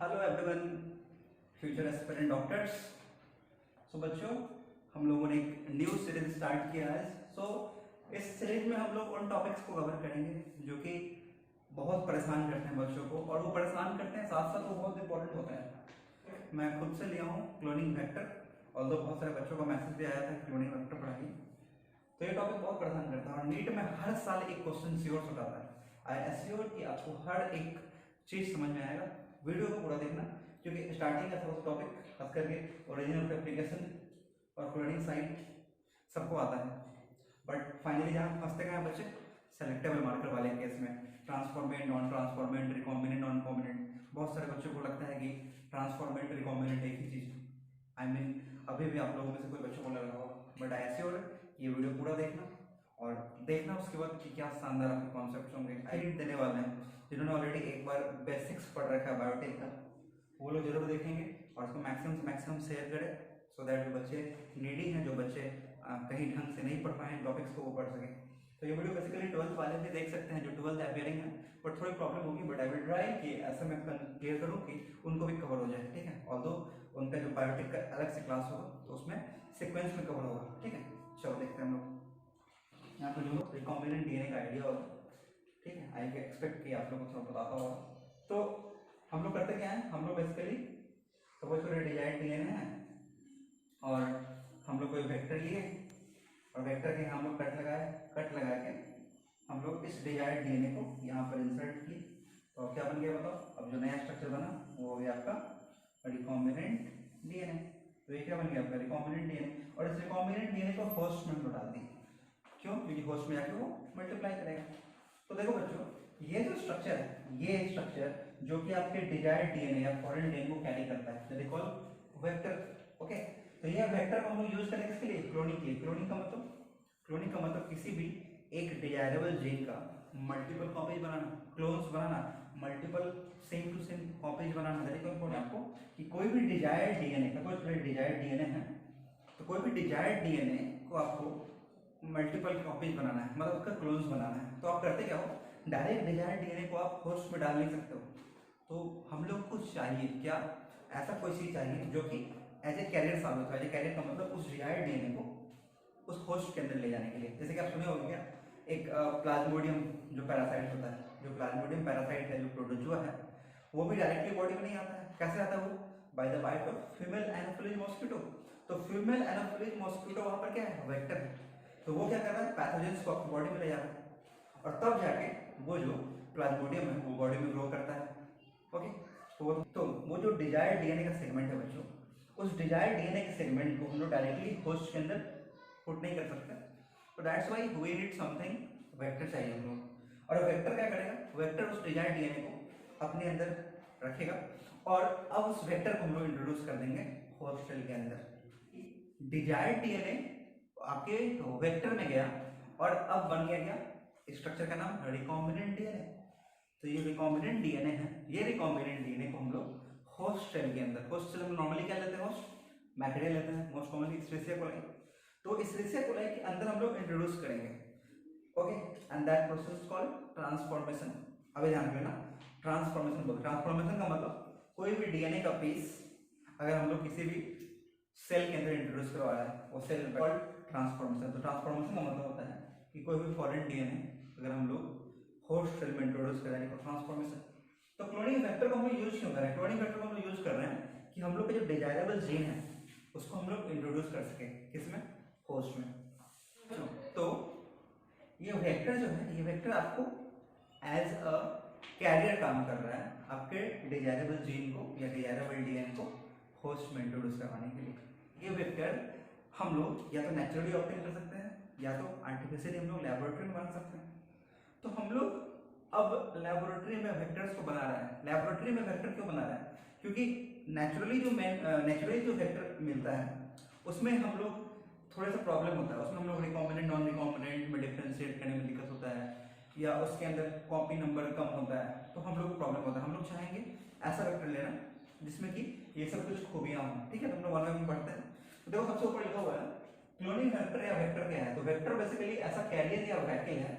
Hello everyone, future aspirant doctors. So बच्चों, हम लोगों ने एक न्यू सीरीज स्टार्ट किया है। इस सीरीज में हम लोग उन टॉपिक्स को कवर करेंगे जो कि बहुत परेशान करते हैं बच्चों को, और वो परेशान करते हैं साथ साथ वो बहुत इंपॉर्टेंट होता है। मैं खुद से लिया हूँ क्लोनिंग वेक्टर, और बहुत सारे बच्चों का मैसेज भी आया था क्लोनिंग वेक्टर पढ़ाइए। तो ये टॉपिक बहुत परेशान करता है और नीट में हर साल एक क्वेश्चन श्योर से उठाता है। आई एश्योर कि आपको हर एक चीज समझ में आएगा। वीडियो को पूरा देखना, क्योंकि स्टार्टिंग का थोड़ा टॉपिक खास करके ओरिजिनल एप्लीकेशन और क्लोनिंग साइड सबको आता है, बट फाइनली जहाँ फंसते गए बच्चे सेलेक्टेबल मार्कर वाले केस में, transformant, non transformant, recombinant, non combinant. बहुत सारे बच्चों को लगता है कि ट्रांसफॉर्मेंट रिकॉम्बिनेंट एक ही चीज। आई मीन अभी भी आप लोगों में से कोई बच्चों को लग रहा होगा, बट आई एश्योर ये वीडियो पूरा देखना और देखना उसके बाद कि क्या शानदार आपके कॉन्सेप्ट्स होंगे। आई देने वाले हैं जिन्होंने ऑलरेडी एक बार बेसिक्स पढ़ रखा है बायोटेक का, वो लोग जरूर देखेंगे और उसको मैक्सिमम शेयर करें, सो दैट जो बच्चे नीडी हैं, जो बच्चे कहीं ढंग से नहीं पढ़ पाए टॉपिक्स को, वो पढ़ सकें। तो ये वीडियो बेसिकली 12th वाले भी देख सकते हैं जो 12th अपियरिंग है, बट थोड़ी प्रॉब्लम होगी, बट आई विल ट्राई कि ऐसा मैं क्लियर करूँ कि उनको भी कवर हो जाए। ठीक है, ऑल्दो उनका जो बायोटेक का अलग से क्लास होगा तो उसमें सिक्वेंस में कवर होगा। ठीक है, चलो देखते हैं हम लोग। यहाँ पर जो रिकॉम्बिनेंट डीएनए का आइडिया होगा, ठीक है, आई एक्सपेक्ट कि आप लोगों को थोड़ा बताता होगा। तो हम लोग करते क्या है, हम लोग बेसिकली सपोज करो डिजाइड डीएनए है और हम लोग कोई वेक्टर लिए और वेक्टर के हम लोग कट लगा के हम लोग इस डिजाइड डीएनए को यहाँ पर इंसर्ट किए, तो क्या बन गया बताओ। अब जो नया स्ट्रक्चर बना वो हो गया आपका रिकॉम्बिनेंट डीएनए। तो ये क्या बन गया आपका रिकॉम्बिनेंट डीएनए, और इस रिकॉम्बिनेंट डीएनए को होस्ट में डाल दी। क्यों? क्योंकि होस्ट में जाके वो मल्टीप्लाई करेगा। तो देखो बच्चों, ये जो स्ट्रक्चर है, ये स्ट्रक्चर जो कि आपके डिजायर्ड डीएनए या फॉरेन डीएनए को कैरी करता है, दे कॉल वेक्टर। ओके, तो ये वेक्टर को हम लोग यूज करेंगे किसके लिए? क्लोनिंग के लिए। क्लोनिंग का मतलब किसी भी एक डिजायरेबल जीन का मल्टीपल कॉपीज बनाना, क्लोन्स बनाना, multiple same to same copies बनाना। देखो इम्पोर्टेंट आपको कि कोई भी डिजायर्ड डीएनए का, कोई डिजायर्ड डीएनए है तो कोई भी डिजायर्ड डीएनए को आपको मल्टीपल कॉपीज बनाना है, मतलब उसका क्लोन्स बनाना है। तो आप करते क्या हो, डायरेक्ट डिजायर्ड डीएनए को आप होस्ट में डाल नहीं सकते हो। तो हम लोग को चाहिए क्या, ऐसा कोई चीज चाहिए जो कि एज ए कैरियर साबित हो। एज ए कैरियर का मतलब उस डिजायर्ड डीएनए को उस होस्ट के अंदर ले जाने के लिए। जैसे कि आप सुने होंगे क्या, एक प्लाज्मोडियम जो पैरासाइट होता है, जो प्लाज्मोडियम पैरासाइट है, जो प्रोटोजुआ है, वो भी डायरेक्टली बॉडी में नहीं आता है। कैसे आता है वो? By the bite of female Anopheles mosquito. तो फीमेल एनोफिलिस मॉस्किटो वहां पर क्या है, वेक्टर है। तो वो क्या कर रहा है, पैथोजेंस को अपनी बॉडी में ले जा रहा है, और तब जाके वो जो प्लाज्मोडियम है वो बॉडी में ग्रो करता है। ओके, तो वो जो डिजायर्ड डीएनए का सेगमेंट है बच्चों, उस डिजायर्ड डीएनए के सेगमेंट को हम लोग डायरेक्टली होस्ट के अंदर पुट नहीं कर सकते। तो that's why we need something vector चाहिए हम लोग। और वेक्टर क्या करेगा, वेक्टर उस डिजायर्ड डीएनए को अपने अंदर रखेगा, और अब उस वेक्टर को हम लोग इंट्रोड्यूस कर देंगे होस्ट सेल के अंदर। डिजायर्ड डीएनए आपके वेक्टर में गया और अब बन गया क्या स्ट्रक्चर का नाम, रिकॉम्बिनेंट डीएनए। तो ये रिकॉम्बिनेंट डीएनए है, ये रिकॉम्बिनेंट डीएनए को हम लोग होस्ट सेल के अंदर, होस्ट सेल में नॉर्मली क्या लेते हैं, होस्ट मैकेरिया लेते हैं, मोस्ट कॉमनली एस्चेरिचिया कोलाई। तो एस्चेरिचिया कोलाई के अंदर हम लोग इंट्रोड्यूस करेंगे। Okay, and that process is called transformation. अभी ध्यान रखना, ट्रांसफॉर्मेशन बोलते हैं। ट्रांसफॉर्मेशन का मतलब कोई भी डीएनए का पीस अगर हम लोग किसी भी सेल के अंदर इंट्रोड्यूस करवा रहे हैं, वो सेल कॉल्ड ट्रांसफॉर्मेशन। तो ट्रांसफॉर्मेशन का मतलब होता है कि कोई भी फॉरेन डीएनए अगर हम लोग होस्ट सेल में इंट्रोड्यूस करेंगे तो ट्रांसफॉर्मेशन। तो क्लोनिंग फैक्टर को हम लोग यूज क्यों कर रहे हैं? क्लोनिंग फैक्टर को हम लोग यूज कर रहे हैं कि हम लोग के जो डिजायरेबल जीन है उसको हम लोग इंट्रोड्यूस कर सके, किसमें? होस्ट में। तो ये वेक्टर जो है, ये वेक्टर आपको एज अ कैरियर काम कर रहा है आपके डिजायरेबल जीन को या डिजायरेबल डीएनए को होस्ट में इंट्रोड्यूस करवाने के लिए। ये वेक्टर हम लोग या तो नेचुरली ऑब्टेन कर सकते हैं या तो आर्टिफिशियली हम लोग लेबोरेटरी में बना सकते हैं। तो हम लोग अब लेबोरेटरी में वेक्टर्स को बना रहे हैं। लेबोरेटरी में वेक्टर क्यों बना रहे हैं? क्योंकि नेचुरली जो वेक्टर मिलता है उसमें हम लोग थोड़ा सा प्रॉब्लम होता है, उसमें हम लोग रिकॉम्बिनेंट नॉन रिकॉम्बिनेंट में डिफरेंशिएट करने में दिक्कत होता है, या उसके अंदर कॉपी नंबर कम होता है, तो हम लोग को प्रॉब्लम होता है। हम लोग चाहेंगे ऐसा वेक्टर लेना जिसमें कि ये सब कुछ खूबियां हों। ठीक है, तुम लोग वन में पढ़ते हैं तो देखो सबसे ऊपर लिखा हुआ है क्लोनिंग वेक्टर या वेक्टर क्या है। तो वेक्टर बेसिकली ऐसा कैरियर या वैक्यूल है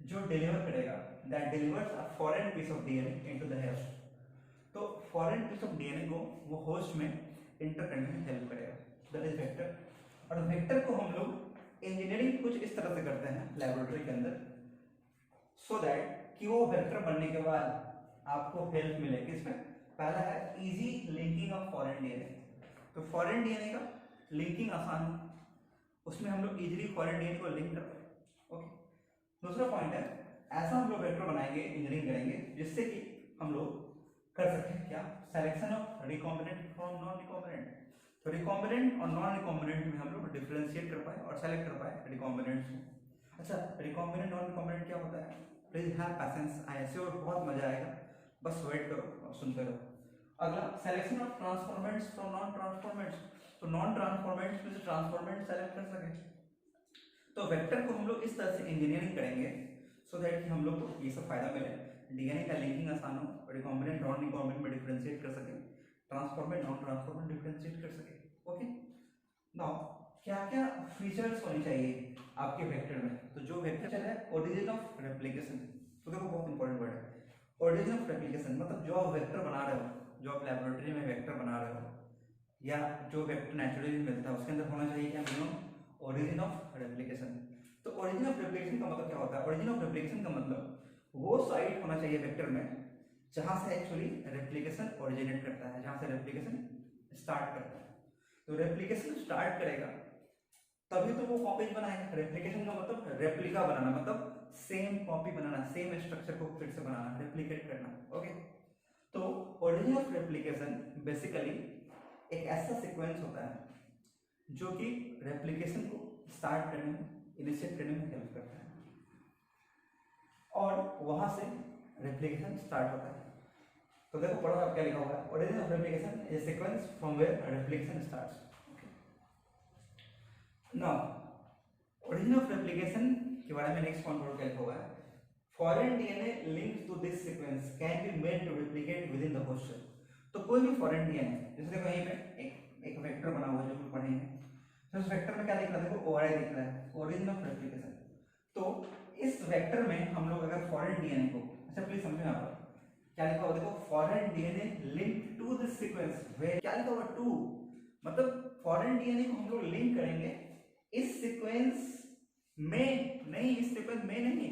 जो डिलीवर करेगा, that delivers a foreign piece of DNA into the host. तो फॉरेन पीस ऑफ डीएनए को वो होस्ट में इंटर करने में हेल्प करेगा, दैट इज वेक्टर। और वेक्टर को हम लोग इंजीनियरिंग कुछ इस तरह से करते हैं लैबोरेटरी के अंदर, सो दैट कि वो वेक्टर बनने के बाद आपको हेल्प मिले किसमें। पहला है easy linking of foreign DNA, तो फॉरेन डीएनए का लिंकिंग आसान है, उसमें हम लोग इजीली फॉरेन डीएनए को लिंक कर पाए। ओके, दूसरा पॉइंट है ऐसा हम लोग वेक्टर बनाएंगे, इंजीनियरिंग करेंगे जिससे कि हम लोग कर सकते हैं क्या, selection of recombinant from non recombinant. तो रिकॉम्बिनेंट और नॉन रिकॉम्बिनेंट में हम लोग डिफरेंशिएट कर पाए और सेलेक्ट कर पाए रिकॉम्बिनेंट्स को। अच्छा, रिकॉम्बिनेंट नॉन रिकॉम्बिनेंट क्या होता है, please have patience, I assure बहुत मजा आएगा, बस वेट करो और सुनते रहो। अगला selection of transformants from non transformants, तो नॉन ट्रांसफॉर्मेंट्स में से ट्रांसफॉर्मेंट सेलेक्ट कर सके। तो वेक्टर को हम लोग इस तरह से इंजीनियरिंग करेंगे सो दैट कि हम लोग को ये सब फायदा मिले, डीएनए का लिंकिंग आसान हो, रिकॉम्बिनेंट नॉन रिकॉम्बिनेंट में डिफरेंशिएट कर सके, ट्रांसफॉर्मेंट नॉन ट्रांसफॉर्मेंट डिफरेंशिएट कर सके। ओके, नाउ क्या क्या फीचर्स होने चाहिए आपके वेक्टर में, तो जो वेक्टर है ओरिजिन ऑफ रेप्लिकेशन, तो देखो बहुत इंपॉर्टेंट वर्ड है ओरिजिन ऑफ रेप्लिकेशन, मतलब जो आप वेक्टर बना रहे हो, जो आप लैबोरेटरी में वेक्टर बना रहे हो या जो वेक्टर नेचुरली मिलता है उसके अंदर होना चाहिए क्या, मिनिमम ओरिजिन ऑफ रेप्लिकेशन। तो ओरिजिन ऑफ रेप्लिकेशन का मतलब क्या होता है, ओरिजिन ऑफ रेप्लिकेशन का मतलब वो साइट होना चाहिए वेक्टर में जहां से एक्चुअली रेप्लिकेशन ओरिजिनेट करता है, जहां से रेप्लिकेशन स्टार्ट करता है। तो रेप्लिकेशन स्टार्ट करेगा तभी तो वो कॉपीज बनाएगा। रेप्लिकेशन का मतलब रेप्लिका बनाना, मतलब सेम कॉपी बनाना, सेम स्ट्रक्चर को फिर से बनाना, रेप्लिकेट करना। ओके, तो ओरिजिन ऑफ रेप्लिकेशन बेसिकली एक ऐसा सीक्वेंस होता है जो कि रेप्लिकेशन को स्टार्ट करने में, इनिशिएट करने में हेल्प करता है और वहां से रेप्लिकेशन स्टार्ट होता है। तो देखो पढ़ो आप क्या लिखा हुआ है, origin of replication is sequence from where replication starts. Now origin of replication के बारे में नेक्स्ट पॉइंट क्या लिखा हुआ है, foreign DNA linked to this sequence can be made to replicate within the host cell. तो कोई भी फॉरेन डीएनए, जैसे देखो यहीं पे एक वेक्टर बना हुआ है जो हम पढ़ेंगे, तो इस वेक्टर में क्या लिख रहा है, देखो ओआरआई दिख रहा है, ओरिजिन ऑफ रेप्लिकेशन। तो इस वेक्टर में हम लोग अगर फॉरेन डीएनए को, अच्छा प्लीज समझो यहाँ पर क्या लिखा हुआ, देखो foreign DNA link to this sequence, क्या लिखा हुआ टू, मतलब फॉरेन डीएनए को हम लोग लिंक करेंगे इस सीक्वेंस में, नहीं इस सीक्वेंस में नहीं,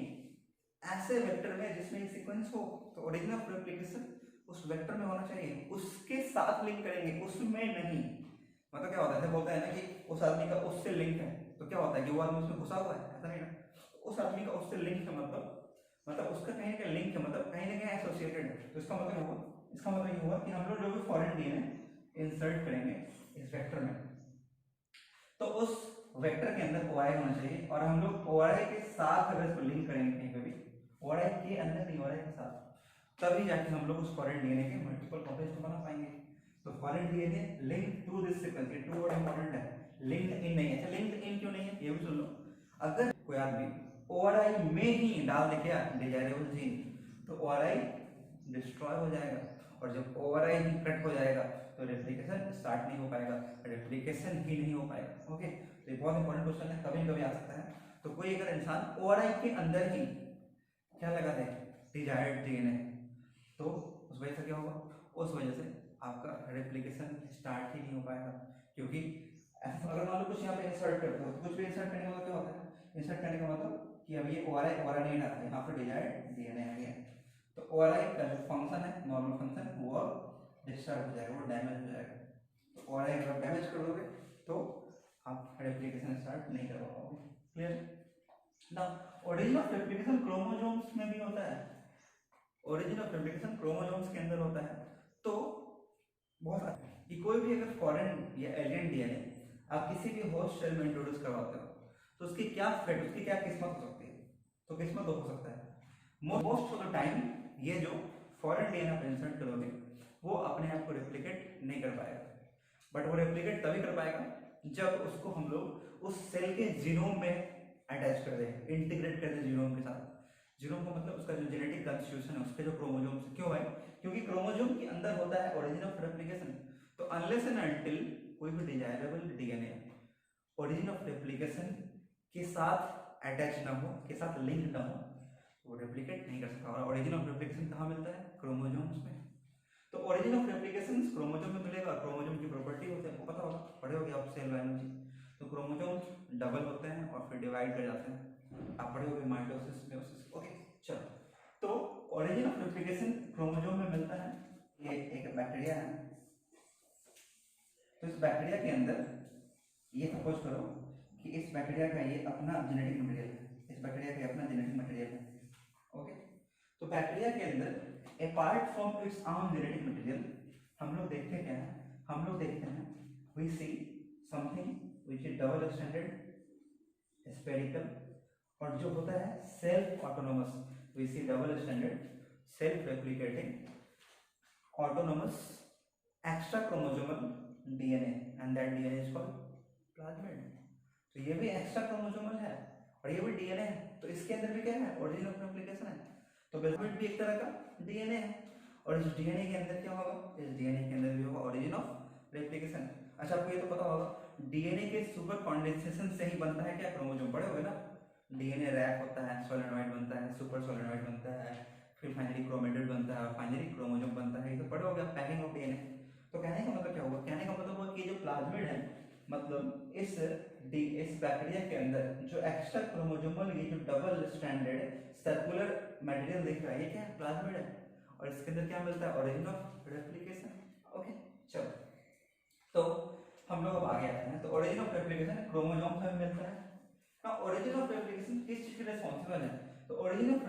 ऐसे वेक्टर में जिसमें ये सीक्वेंस हो। तो ओरिजिन ऑफ रेप्लिकेशन उस वेक्टर में होना चाहिए, उसके साथ लिंक करेंगे, उसमें नहीं। मतलब क्या होता है, बोलते हैं ना कि उस आदमी का उससे लिंक है, तो क्या होता है कि वो आदमी उसमें घुसा हुआ है, ऐसा नहीं ना, उस आदमी का उससे लिंक है, मतलब उसका कहीं ना कहीं लिंक है, मतलब कहीं ना कहीं एसोसिएटेड है। तो इसका मतलब हुआ, इसका मतलब ये हुआ कि हम लोग जो भी फॉरेन डीएनए इंसर्ट करेंगे इस वेक्टर में, तो उस वेक्टर के अंदर ओआरआई होना चाहिए, और हम लोग ओआरआई के साथ अगर इसको लिंक करेंगे कहीं पे भी, ओआरआई के अंदर नहीं ओआरआई के साथ, तभी जाके हम लोग उस फॉरेन डीएनए के मल्टीपल कॉपीज को बना पाएंगे। तो foreign DNA link to this sequence, ये टू वर्ड इंपॉर्टेंट है, लिंक इन नहीं है। अच्छा लिंक इन क्यों नहीं है ये भी सुन लो, अगर कोई आदमी ओआरआई में ही डाल दे क्या डिजायरेबल जीन, तो ओआरआई डिस्ट्रॉय हो जाएगा, और जब ओआरआई ही कट हो जाएगा तो रेप्लिकेशन स्टार्ट नहीं हो पाएगा, रेप्लिकेशन ही नहीं हो पाएगा। ओके, तो ये बहुत इंपॉर्टेंट क्वेश्चन है, कभी कभी आ सकता है। तो कोई अगर इंसान ओआरआई के अंदर ही क्या लगा दे डिजायर्ड डीएनए, तो उस वजह से क्या होगा, उस वजह से आपका रेप्लिकेशन स्टार्ट ही नहीं हो पाएगा। क्योंकि अगर मान लो कुछ यहाँ पे इंसर्ट करते हो, तो कुछ भी इंसर्ट करने का मतलब क्या होता है, इंसर्ट करने का मतलब कि अब ये ओआरआई नहीं आता, यहाँ पर डिजायर्ड डीएनए आ गया, तो ओआरआई का जो फंक्शन है, नॉर्मल फंक्शन, वो डिस्टर्ब हो जाएगा, वो डैमेज हो जाएगा। तो ओआरआई अगर डैमेज कर दोगे तो आप रेप्लिकेशन स्टार्ट नहीं कर पाओगे। क्लियर ना। ओरिजिन ऑफ रेप्लिकेशन क्रोमोसोम्स में भी होता है, ओरिजिन ऑफ रेप्लिकेशन क्रोमोसोम्स के अंदर होता है। तो बहुत कि कोई भी अगर फॉरेन या एलियन डीएनए आप किसी भी होस्ट सेल में इंट्रोड्यूस करवाते हो, तो उसकी क्या फेट, उसकी क्या किस्मत हो सकती है, तो किस्मत हो सकता है मोस्ट ऑफ द टाइम ये जो फॉरेन डीएनए आप इंसर्ट करोगे वो अपने आप को रेप्लिकेट नहीं कर पाएगा, बट वो रेप्लिकेट तभी कर पाएगा जब उसको हम लोग उस सेल के जीनोम में अटैच कर दें, इंटीग्रेट कर दें जीनोम के साथ। जीनोम का मतलब उसका जो जेनेटिक कंस्टिट्यूशन है, उसके जो क्रोमोसोम्स, क्यों है, क्योंकि क्रोमोसोम के अंदर होता है ओरिजिन ऑफ रेप्लिकेशन। तो अनलेस एंड अनटिल कोई भी desirable DNA origin of replication के साथ अटैच ना हो, के साथ लिंक ना हो, वो रेप्लिकेट नहीं कर सकता। और ओरिजिन ऑफ रेप्लिकेशन कहाँ मिलता है, क्रोमोसोम्स में। तो तो ओरिजिन ऑफ रेप्लिकेशन क्रोमोसोम में मिलेगा। क्रोमोसोम की प्रॉपर्टी होती है आपको पता होगा, पढ़े होगे आप सेल बायोलॉजी। तो क्रोमोसोम्स डबल होते हैं और फिर डिवाइड कर जाते हैं, आप पढ़े होगे माइटोसिस मेयोसिस। ओके चलो, तो ओरिजिन ऑफ रेप्लिकेशन क्रोमोसोम में मिलता है। ये एक बैक्टीरिया है, तो इस बैक्टीरिया के अंदर ये सपोज करो कि इस बैक्टीरिया का ये अपना जेनेटिक मटेरियल है, इस बैक्टीरिया का अपना जेनेटिक मटेरियल है। ओके, तो बैक्टीरिया के अंदर apart from its own genetic material हम लोग देखते क्या है, हम लोग देखते हैं we see something which is double stranded spherical, और जो होता है self autonomous, we see double stranded self replicating autonomous extra chromosomal DNA, and that DNA is called plasmid. तो ये भी एक्स्ट्रा क्रोमोसोमल है और ये भी डीएनए है, तो इसके अंदर भी क्या है, ओरिजिन ऑफ रेप्लिकेशन है। तो प्लाज्मिड भी एक तरह का डीएनए है, और इस डीएनए के अंदर क्या होगा, इस डीएनए के अंदर भी होगा ओरिजिन ऑफ रेप्लिकेशन। अच्छा, आपको ये तो पता होगा डीएनए के सुपर कॉन्डेंसेशन से ही बनता है क्या, क्रोमोसोम, पढ़े होगे ना। डीएनए रैप होता है, सोलेनॉइड बनता है, सुपर सोलेनॉइड बनता है, फिर फाइनली क्रोमेटिड बनता है, फाइनली क्रोमोसोम बनता है। ये तो पढ़े होगे आप, पैकिंग ऑफ डीएनए। तो कहने का मतलब क्या होगा, कहने का मतलब होगा कि जो प्लाज्मिड है, मतलब इस बैक्टीरिया के अंदर जो एक्स्ट्रा क्रोमोसोमल ये जो डबल स्टैंडर्ड सर्कुलर मटेरियल दिख रहा है, ये क्या है, प्लाज्मिड है, और इसके अंदर क्या मिलता है, ओरिजिन ऑफ रेप्लिकेशन। ओके चलो, तो हम लोग अब आगे आते हैं। तो ओरिजिन ऑफ रेप्लिकेशन क्रोमोसोम से मिलता है। नाउ ओरिजिन ऑफ रेप्लिकेशन किस चीज के रिस्पांसिबल है, तो ओरिजिन ऑफ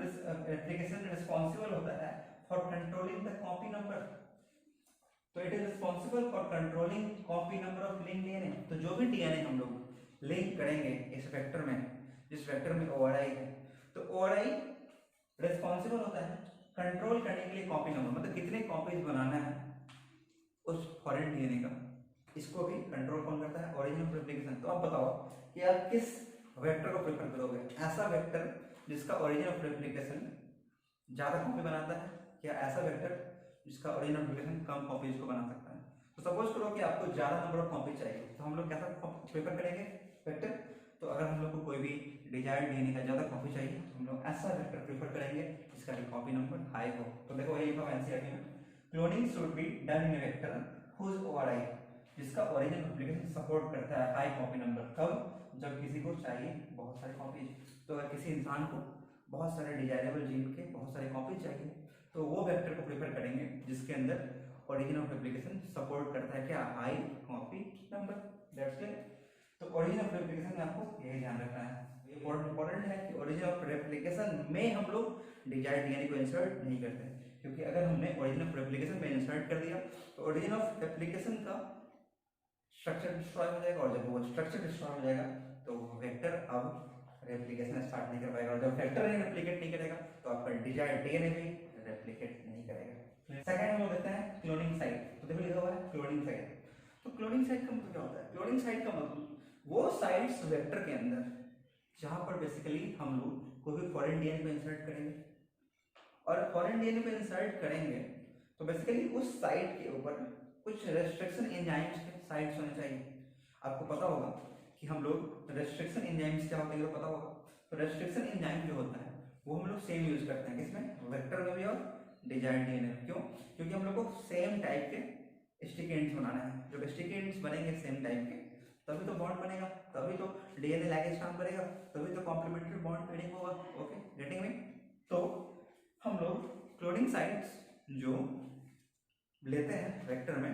रेप्लिकेशन रिस्पांसिबल होता है for controlling the copy number. तो it is responsible for controlling copy number of link DNA. तो जो भी डीएनए हम लोग लिंक करेंगे इस वेक्टर में, जिस वेक्टर में ओआरआई है, तो ओआरआई रिस्पांसिबल होता है कंट्रोल करने के लिए कॉपी नंबर, मतलब कितने कॉपीज बनाना है उस फॉरेन डीएनए का, इसको भी कंट्रोल कौन करता है, ओरिजिन ऑफ रेप्लिकेशन। तो आप बताओ कि आप किस वेक्टर को प्रेफर करोगे, ऐसा वेक्टर जिसका ओरिजिन ऑफ रेप्लिकेशन ज्यादा कॉपी बनाता है, या ऐसा वेक्टर जिसका origin of replication come copies को बना सकता है। तो सपोज करो कि आपको ज्यादा नंबर ऑफ कॉपी चाहिए, तो हम लोग कैसा प्रेफर करेंगे, वेक्टर। तो अगर हम लोग को कोई भी डिजायर्ड डीएनए का ज्यादा कॉपी चाहिए, तो हम लोग ऐसा वेक्टर प्रेफर करेंगे जिसका कॉपी नंबर हाई हो। तो देखो यही था एनसीईआरटी में, cloning should be done in a vector whose ORI, जिसका ओरिजिन रेप्लिकेशन सपोर्ट करता है हाई कॉपी नंबर। कब, जब किसी को चाहिए बहुत सारे कॉपीज। तो अगर किसी इंसान को बहुत सारे डिजायरेबल जीन के बहुत सारे कॉपी चाहिए, तो वो वेक्टर को प्रेफर करेंगे जिसके अंदर ओरिजिन ऑफ रेप्लिकेशन सपोर्ट करता है क्या, high copy number. That's clear. तो ओरिजिन ऑफ रेप्लिकेशन में आपको यही ध्यान रखना है, इंपॉर्टेंट है कि ओरिजिन ऑफ रेप्लिकेशन में हम लोग डिजायर्ड डीएनए को इंसर्ट नहीं करते, क्योंकि अगर हमने ओरिजिन ऑफ रेप्लिकेशन में इंसर्ट कर दिया तो ओरिजिन ऑफ रेप्लिकेशन का स्ट्रक्चर डिस्ट्रॉय हो जाएगा, और जब वो स्ट्रक्चर डिस्ट्रॉय हो जाएगा तो वेक्टर अब रेप्लिकेशन स्टार्ट नहीं कर पाएगा, और जब वेक्टर रेप्लिकेट नहीं करेगा तो आपका डिजायर्ड डीएनए भी रेप्लिकेट नहीं करेगा। सेकंड हम लोग देखते हैं क्लोनिंग साइट। तो देखो लिखा हुआ है क्लोनिंग साइट। तो क्लोनिंग साइट का मतलब क्या होता है, क्लोनिंग साइट का मतलब वो साइट्स वेक्टर के अंदर जहां पर बेसिकली हम लोग कोई भी फॉरेन डीएनए को इंसर्ट करेंगे, और फॉरेन डीएनए को इंसर्ट करेंगे तो बेसिकली उस साइट के ऊपर कुछ रेस्ट्रिक्शन एंजाइम्स के साइट्स होने चाहिए। आपको पता होगा कि हम लोग रेस्ट्रिक्शन एंजाइम्स क्या होते हैं पता होगा। तो रेस्ट्रिक्शन एंजाइम जो होता है वो हम लोग सेम यूज करते हैं, किसमें, वेक्टर में भी और डिजायर्ड डीएनए में। क्यों, क्योंकि हम लोग को सेम टाइप के स्टिक बनाना है। जब स्टिक बनेंगे सेम टाइप के तभी तो बॉन्ड बनेगा, तभी तो डीएनए लैगेज काम करेगा, तभी तो कॉम्प्लीमेंट्री बॉन्ड पेयरिंग होगा। Okay, getting me. तो हम लोग क्लोनिंग साइट्स जो लेते हैं वेक्टर में,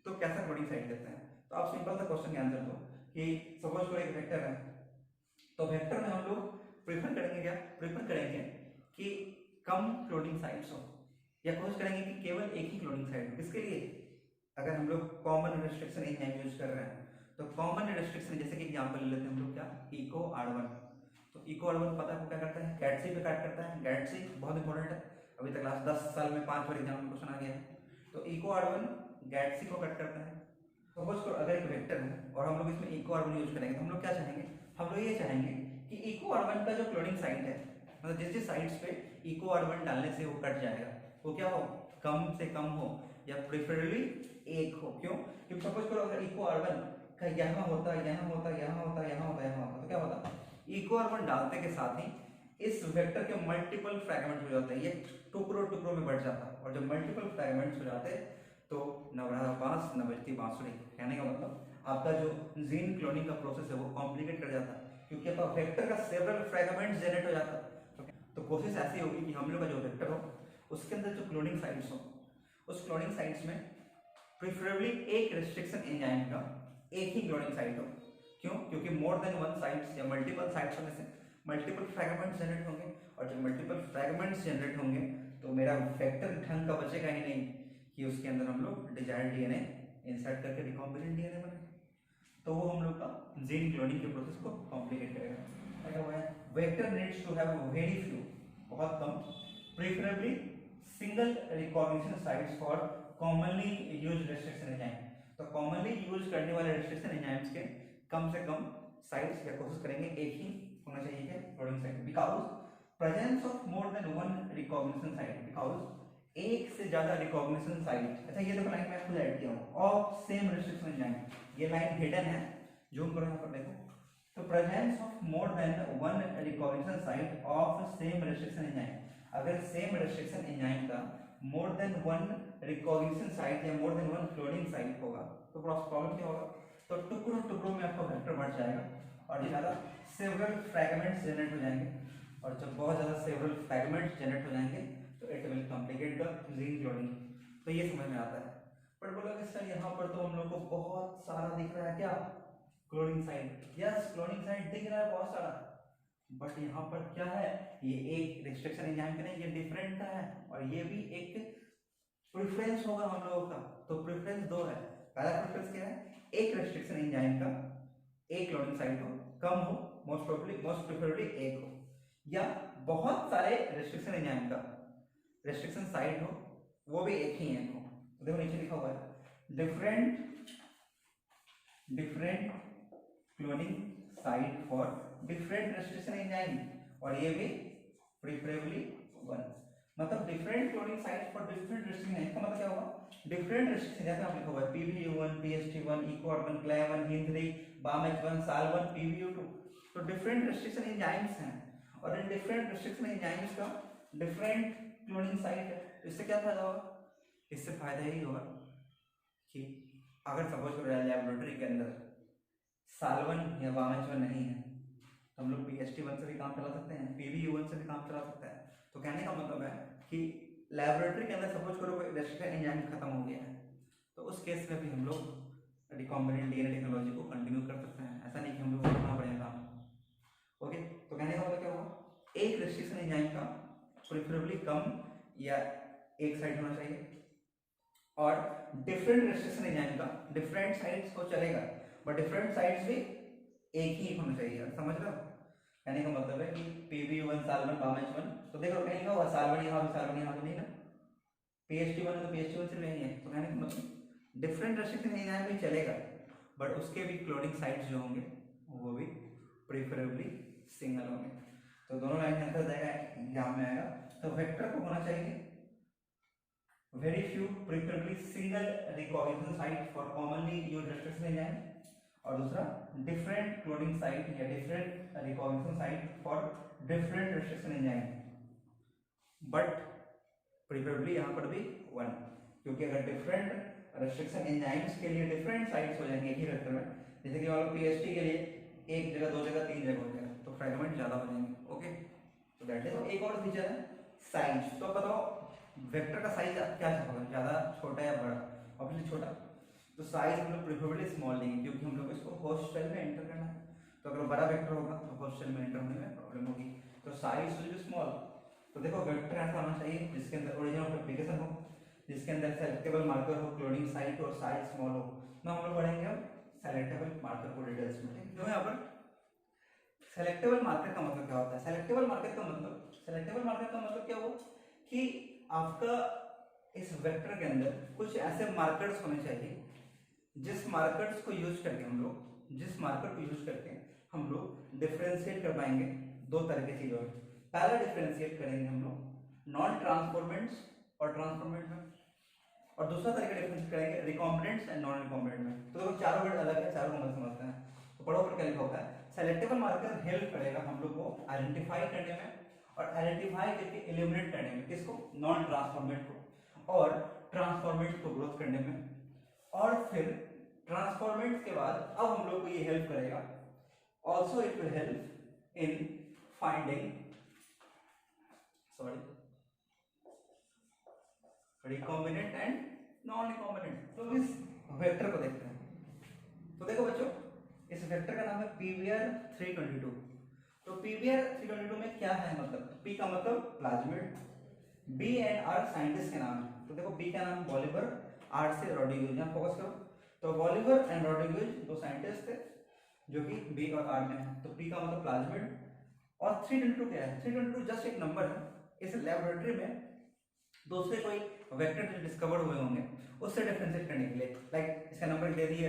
तो कैसा क्लोनिंग साइट लेते हैं। तो आप सिंपल सा क्वेश्चन के आंसर दो कि सपोज कोई एक वेक्टर है, तो वेक्टर में हम लोग प्रेफर करेंगे क्या, प्रेफर करेंगे कि कम क्लोनिंग साइट्स हो, या कोशिश करेंगे कि केवल एक ही क्लोनिंग साइट हो। किसके लिए, अगर हम लोग कॉमन रेस्ट्रिक्शन एंजाइम यूज कर रहे हैं, तो कॉमन रेस्ट्रिक्शन जैसे कि एग्जांपल ले लेते हैं हम लोग क्या, इको R1। तो इको R1 पता है वो क्या करता है, गैटसी पे काट करता है। गैटसी बहुत इंपॉर्टेंट है, अभी तक लास्ट 10 साल में 5 बार एग्जाम में क्वेश्चन आ गया है। तो इको R1 गैटसी को कट करता है। सपोज करो अगर एक वेक्टर है और हम लोग इसमें इको R1 यूज करेंगे, तो हम लोग क्या चाहेंगे, हम लोग ये चाहेंगे कि इको R1 का जो क्लोनिंग साइट है, मतलब जिस जिस साइट्स पे इको R1 डालने से वो कट जाएगा, वो क्या हो, कम से कम हो, या प्रेफरेबली एक हो। क्यों, क्योंकि सपोज करो अगर इको R1 का यहाँ होता, यहाँ होता, यहाँ होता, यहाँ होता, यहाँ होता, तो क्या होता, इको R1 डालते के साथ ही इस वेक्टर के मल्टीपल फ्रैगमेंट हो जाते हैं, ये टुकड़ों टुकड़ों में बढ़ जाता है, और जब मल्टीपल फ्रैगमेंट्स हो जाते हैं तो न बढ़ा बांस न बजती बांसुरी। कहने का मतलब आपका जो जीन क्लोनिंग का प्रोसेस है वो कॉम्प्लिकेट कर जाता है, क्योंकि आपका वेक्टर का सेवरल फ्रैगमेंट्स जनरेट हो जाता है। तो कोशिश ऐसी होगी कि हम लोग का जो वेक्टर हो उसके अंदर जो क्लोनिंग साइट्स हो, उस क्लोनिंग साइट्स में प्रिफरेबली एक रेस्ट्रिक्शन एंजाइम का एक ही क्लोनिंग साइट हो। क्यों? क्योंकि मोर देन वन साइट्स या मल्टीपल साइट्स होने से मल्टीपल फ्रैगमेंट्स जनरेट होंगे, और जब मल्टीपल फ्रैगमेंट्स जनरेट होंगे तो मेरा वेक्टर ढंग का बचेगा ही नहीं कि उसके अंदर हम लोग डिजायर्ड डीएनए इंसर्ट करके रिकॉम्बिनेंट डीएनए बने, तो वो हम लोग का जीन क्लोनिंग के प्रोसेस को कॉम्प्लिकेट करेगा। क्या हुआ है? Vector needs to have very few, बहुत कम, preferably single recognition sites for commonly used restriction enzyme. तो कॉमनली यूज करने वाले रेस्ट्रिक्शन एंजाइम्स के कम से कम साइट्स या कोशिश करेंगे एक ही होना चाहिए क्या cloning site, because presence of more than one recognition site, because एक से ज्यादा रिकॉग्निशन साइट। अच्छा ये देखो लाइन में खुद ऐड किया हूं, ऑफ सेम रेस्ट्रिक्शन एंजाइम, ये लाइन हिडन है, जूम करो यहां पर देखो। तो presence of more than one recognition site of same restriction enzyme, अगर सेम रेस्ट्रिक्शन एंजाइम का more than one recognition site या more than one cloning site होगा तो प्रॉब्लम क्या होगा? तो टुकड़ों टुकड़ों में आपका वेक्टर बढ़ जाएगा और ज्यादा सेवरल फ्रैगमेंट्स जनरेट हो जाएंगे, और जब बहुत ज्यादा सेवरल फ्रैगमेंट्स जनरेट हो जाएंगे तो it will complicate the gene cloning. तो ये समझ में आता है। पर बोला कि सर यहाँ पर तो हम लोग को बहुत सारा दिख रहा है क्या cloning site, yes cloning site दिख रहा है बहुत सारा, बट यहाँ पर क्या है, ये एक रिस्ट्रिक्शन एंजाइम का नहीं, ये डिफरेंट का है, और ये भी एक प्रेफरेंस होगा हम लोगों का। तो प्रेफरेंस दो है, पहला प्रेफरेंस क्या है, एक रेस्ट्रिक्शन एंजाइम का एक क्लोनिंग साइट हो, कम हो, मोस्ट प्रेफरेबली एक हो, या बहुत सारे रेस्ट्रिक्शन एंजाइम का रेस्ट्रिक्शन साइट हो वो भी एक ही एक हो। तो देखो नीचे लिखा हुआ है different cloning site for different restriction enzyme, और ये भी प्रेफरेबली वन, मतलब different cloning site for different restriction enzyme का मतलब क्या होगा, डिफरेंट रेस्ट्रिक्शन जैसे आप लिखा हुआ है PBU1 PST1 इकोआर1 क्लाय1 HIN3 BAMH1 SAL1 PBU2, तो डिफरेंट रेस्ट्रिक्शन एंजाइम्स हैं, और इन डिफरेंट रेस्ट्रिक्शन एंजाइम्स का डिफरेंट क्लोनिंग साइट है। तो इससे क्या फायदा होगा? इससे फायदा यही होगा कि अगर सपोज करो लैबोरेटरी के अंदर साल1 या BAMH1 नहीं है तो हम लोग PST1 से भी काम चला सकते हैं, PBU1 से भी काम चला सकते हैं। तो कहने का मतलब है कि लैबोरेटरी के अंदर सपोज करो रेस्ट्रिक्शन एंजाइम खत्म हो गया है तो उस केस में भी हम लोग रिकॉम्बिनेंट डीएनए टेक्नोलॉजी को कंटिन्यू कर सकते हैं, ऐसा नहीं कि हम लोग को करना पड़ेगा काम। ओके, तो कहने का मतलब क्या होगा, एक रेस्ट्रिक्शन एंजाइम का प्रेफरेबली कम या एक साइड होना चाहिए, और डिफरेंट रेस्ट्रिक्शन एंजाइम का डिफरेंट साइड्स को चलेगा बट डिफरेंट साइड्स भी एक ही होना चाहिए। समझ रहे हो? कहने का मतलब है कि PBU1 साल1 BAMH1, तो देखो कहीं लिखा हुआ साल1 यहाँ भी साल1 यहाँ भी नहीं ना, PST1 तो PST1 से नहीं है, तो कहने का मतलब डिफरेंट रेस्ट्रिक्शन एंजाइम भी चलेगा बट उसके भी क्लोनिंग साइट्स जो होंगे वो भी प्रेफरेबली सिंगल होंगे। तो दोनों लाइन आंसर जाएगा एग्जाम में आएगा। तो वेक्टर को होना चाहिए very few preferably single recognition site for commonly used restriction enzyme, और दूसरा different cloning site या different recognition site for different restriction enzyme, but preferably यहाँ पर भी one, क्योंकि अगर different restriction enzymes के लिए different sites हो जाएंगे एक ही वेक्टर में, जैसे कि मान लो PST के लिए एक जगह दो जगह तीन जगह हो जाएगा तो फ्रैगमेंट ज्यादा हो जाएंगे। ओके, तो दैट इज। एक और फीचर है साइज। तो बताओ वेक्टर का साइज क्या होगा, ज्यादा छोटा या बड़ा? ऑब्वियसली छोटा, तो साइज हम लोग प्रेफरेबली स्मॉल लेंगे क्योंकि हम लोग इसको होस्ट सेल में एंटर करना है। तो अगर बड़ा वेक्टर होगा तो होस्ट सेल में एंटर होने में प्रॉब्लम होगी, तो साइज विल बी स्मॉल। तो देखो वेक्टर ऐसा होना चाहिए जिसके अंदर ओरिजिन ऑफ रेप्लिकेशन हो, जिसके अंदर सेलेक्टेबल मार्कर हो, क्लोनिंग साइट और साइज स्मॉल हो। ना हम लोग बढ़ेंगे अब सेलेक्टेबल मार्कर को डिटेल्स में। तो यहाँ पर सेलेक्टेबल मार्कर का मतलब क्या होता है? सेलेक्टेबल मार्कर का मतलब क्या हुआ कि आपका इस वेक्टर के अंदर कुछ ऐसे मार्कर्स होने चाहिए जिस मार्कर्स को यूज करके हम लोग डिफरेंशिएट कर पाएंगे दो तरह की चीजों में। पहला डिफरेंशिएट करेंगे हम लोग नॉन ट्रांसफॉर्मेंट्स और ट्रांसफॉर्मेंट में, और दूसरा तरीका डिफरेंशिएट करेंगे रिकॉम्बिनेंट्स एंड नॉन रिकॉम्बिनेंट में। तो देखो चारों वर्ड अलग है, चारों को समझते हैं। तो पढ़ो पर क्या लिखा होता है, सेलेक्टेबल मार्कर हेल्प करेगा हम लोग को आइडेंटिफाई करने में और आइडेंटिफाई करके एलिमिनेट करने में, किसको, नॉन ट्रांसफॉर्मेट को, और ट्रांसफॉर्मेट को ग्रोथ करने में। और फिर ट्रांसफॉर्मेट के बाद अब हम लोग को ये हेल्प करेगा, also it will help in finding recombinant and non recombinant. तो इस वेक्टर को देखते हैं। तो देखो बच्चों, इस वेक्टर का नाम है पीवीआर 322। तो पीवीआर 322 में क्या है, मतलब पी का मतलब plasmid, B and R scientist के नाम है। तो देखो बी का नाम बॉलिवर, आर से रोड्रिग्यूज, यहाँ फोकस करो। तो बॉलिवर एंड रोड्रिग्यूज दो साइंटिस्ट थे जो कि बी और आर में है। तो पी का मतलब प्लाज्मिड, और 322 क्या है, 322 जस्ट एक नंबर है। इस लेबोरेटरी में दूसरे कोई वेक्टर जो डिस्कवर हुए होंगे उससे डिफरेंशिएट करने के लिए, लाइक इसका नंबर दे दिए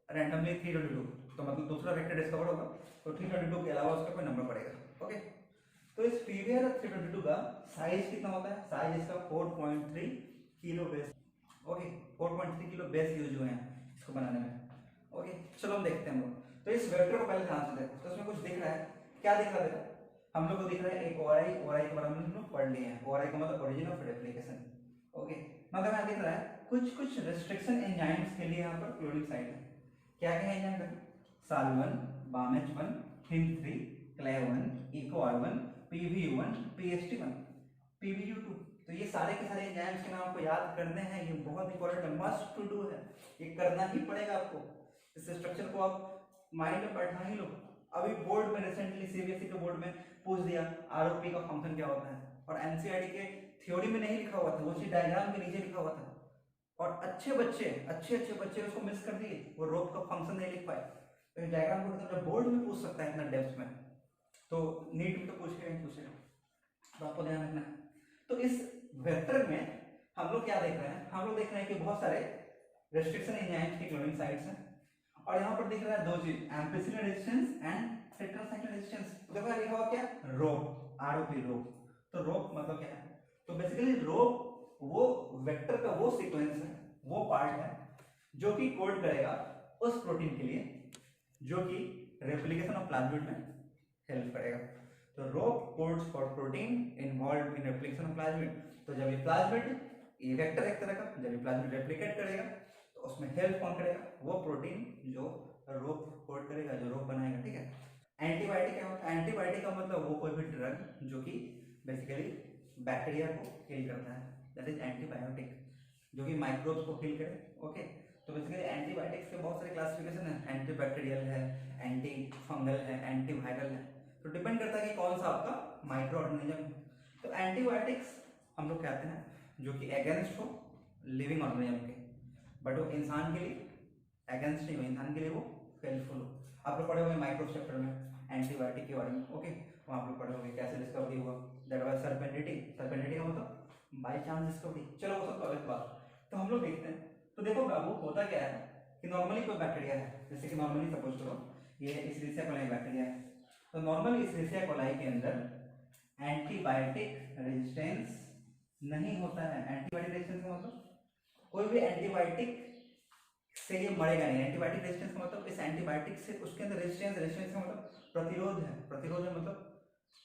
रैंडमली 322, तो मतलब दूसरा वेक्टर डिस्कवर होगा तो 322 के अलावा उसका कोई नंबर पड़ेगा। ओके, तो इस पीवीआर 322 का साइज कितना होता है, साइज इसका 4.3 kilo base. Okay, 4.3 kilo base use हुए हैं इसको बनाने में। ओके, चलो हम देखते हैं हम लोग। तो इस वेक्टर को पहले ध्यान से देखो। तो इसमें कुछ दिख रहा है, क्या दिख रहा है, हम लोग को दिख रहा है एक ओआरआई, ओआरआई के बारे में हम लोग पढ़ लिए हैं। ओआरआई का मतलब ओरिजिन ऑफ रेप्लिकेशन। ओके, मतलब यहाँ दिख रहा है कुछ कुछ रेस्ट्रिक्शन एंजाइम्स के लिए यहाँ पर क्लोरिंग साइट है। क्या क्या है एंजाइम का, साल1, बामेच1, हिम3, क्लेव1, इकोआर1, पीवीयू1, पीएसटी1, पीवीयू2। तो ये सारे के सारे एंजाइम्स के नाम आपको याद करने हैं, ये बहुत इंपॉर्टेंट है, मस्ट टू डू है, ये करना ही पड़ेगा आपको। इस स्ट्रक्चर को आप माइंड में बैठा ही लो। अभी बोर्ड में रिसेंटली सीबीएसई के बोर्ड में पूछ दिया आरओपी का फंक्शन क्या होता है, और एनसीईआरटी के थ्योरी में नहीं लिखा हुआ था, वो चीज डायग्राम के नीचे लिखा हुआ था, और अच्छे बच्चे उसको मिस कर दिए, वो रोप का फंक्शन नहीं लिख पाए। तो इस डायग्राम को मतलब बोर्ड में पूछ सकता है इतना डेप्थ में, तो नीट में तो पूछेगा, तो आपको ध्यान रखना है। तो इस वेक्टर में हम लोग क्या देख रहे हैं, हम लोग देख रहे हैं कि बहुत सारे रेस्ट्रिक्शन एंजाइम्स की क्लोरिंग साइट्स हैं, और यहाँ पर दिख रहा है दो चीज, ampicillin resistance and tetracycline resistance. देखो यहाँ लिखा हुआ क्या, रोप, आरओपी रोप। तो रोप मतलब क्या है, तो बेसिकली रोप वो वेक्टर का वो सीक्वेंस है, वो पार्ट है जो कि कोड करेगा उस प्रोटीन के लिए जो कि रेप्लिकेशन ऑफ प्लाज्मिड में हेल्प करेगा। तो rop codes for protein involved in replication of plasmid. तो जब ये प्लाज्मिड, ये वेक्टर एक तरह का, जब ये प्लाज्मिड रेप्लिकेट करेगा तो उसमें हेल्प कौन करेगा, वो प्रोटीन जो रोप कोड करेगा, जो रोप बनाएगा। ठीक है, एंटीबायोटिक क्या होता है, एंटीबायोटिक का मतलब वो कोई भी ड्रग जो कि बेसिकली बैक्टीरिया को किल करता है, दैट इज एंटीबायोटिक, जो कि माइक्रोब्स को किल करे। ओके, तो बेसिकली एंटीबायोटिक्स के बहुत सारे क्लासिफिकेशन है, एंटी बैक्टीरियल है, एंटी फंगल है, एंटी वायरल है, तो डिपेंड करता है कि कौन सा आपका माइक्रो ऑर्गेनिज्म है। तो एंटीबायोटिक्स हम लोग कहते हैं जो कि अगेंस्ट हो लिविंग ऑर्गेनिज्म के, बट वो इंसान के लिए अगेंस्ट नहीं हो, इंसान के लिए वो हेल्पफुल हो। आप लोग पढ़े होंगे माइक्रो चैप्टर में एंटीबायोटिक के बारे में। ओके, वहाँ आप लोग पढ़े होंगे कैसे डिस्कवरी हुआ, दैट वाज सर्पेंटिटी। सर्पेंटिटी का मतलब बाय चांस डिस्कवरी। चलो वो सब तो अलग बात। तो हम लोग देखते हैं, तो देखो बाबू होता क्या है कि नॉर्मली कोई बैक्टीरिया है, जैसे कि नॉर्मली सपोज करो ये इस्चेरिशिया कोलाई बैक्टीरिया है, तो नॉर्मल इस्चेरिशिया कोलाई के अंदर एंटीबायोटिक रेजिस्टेंस नहीं होता है। एंटीबायोटिक रेजिस्टेंस का मतलब कोई भी एंटीबायोटिक से ये मरेगा नहीं। एंटीबायोटिक रेजिस्टेंस का मतलब इस एंटीबायोटिक से उसके अंदर रेजिस्टेंस का मतलब प्रतिरोध है, प्रतिरोध है मतलब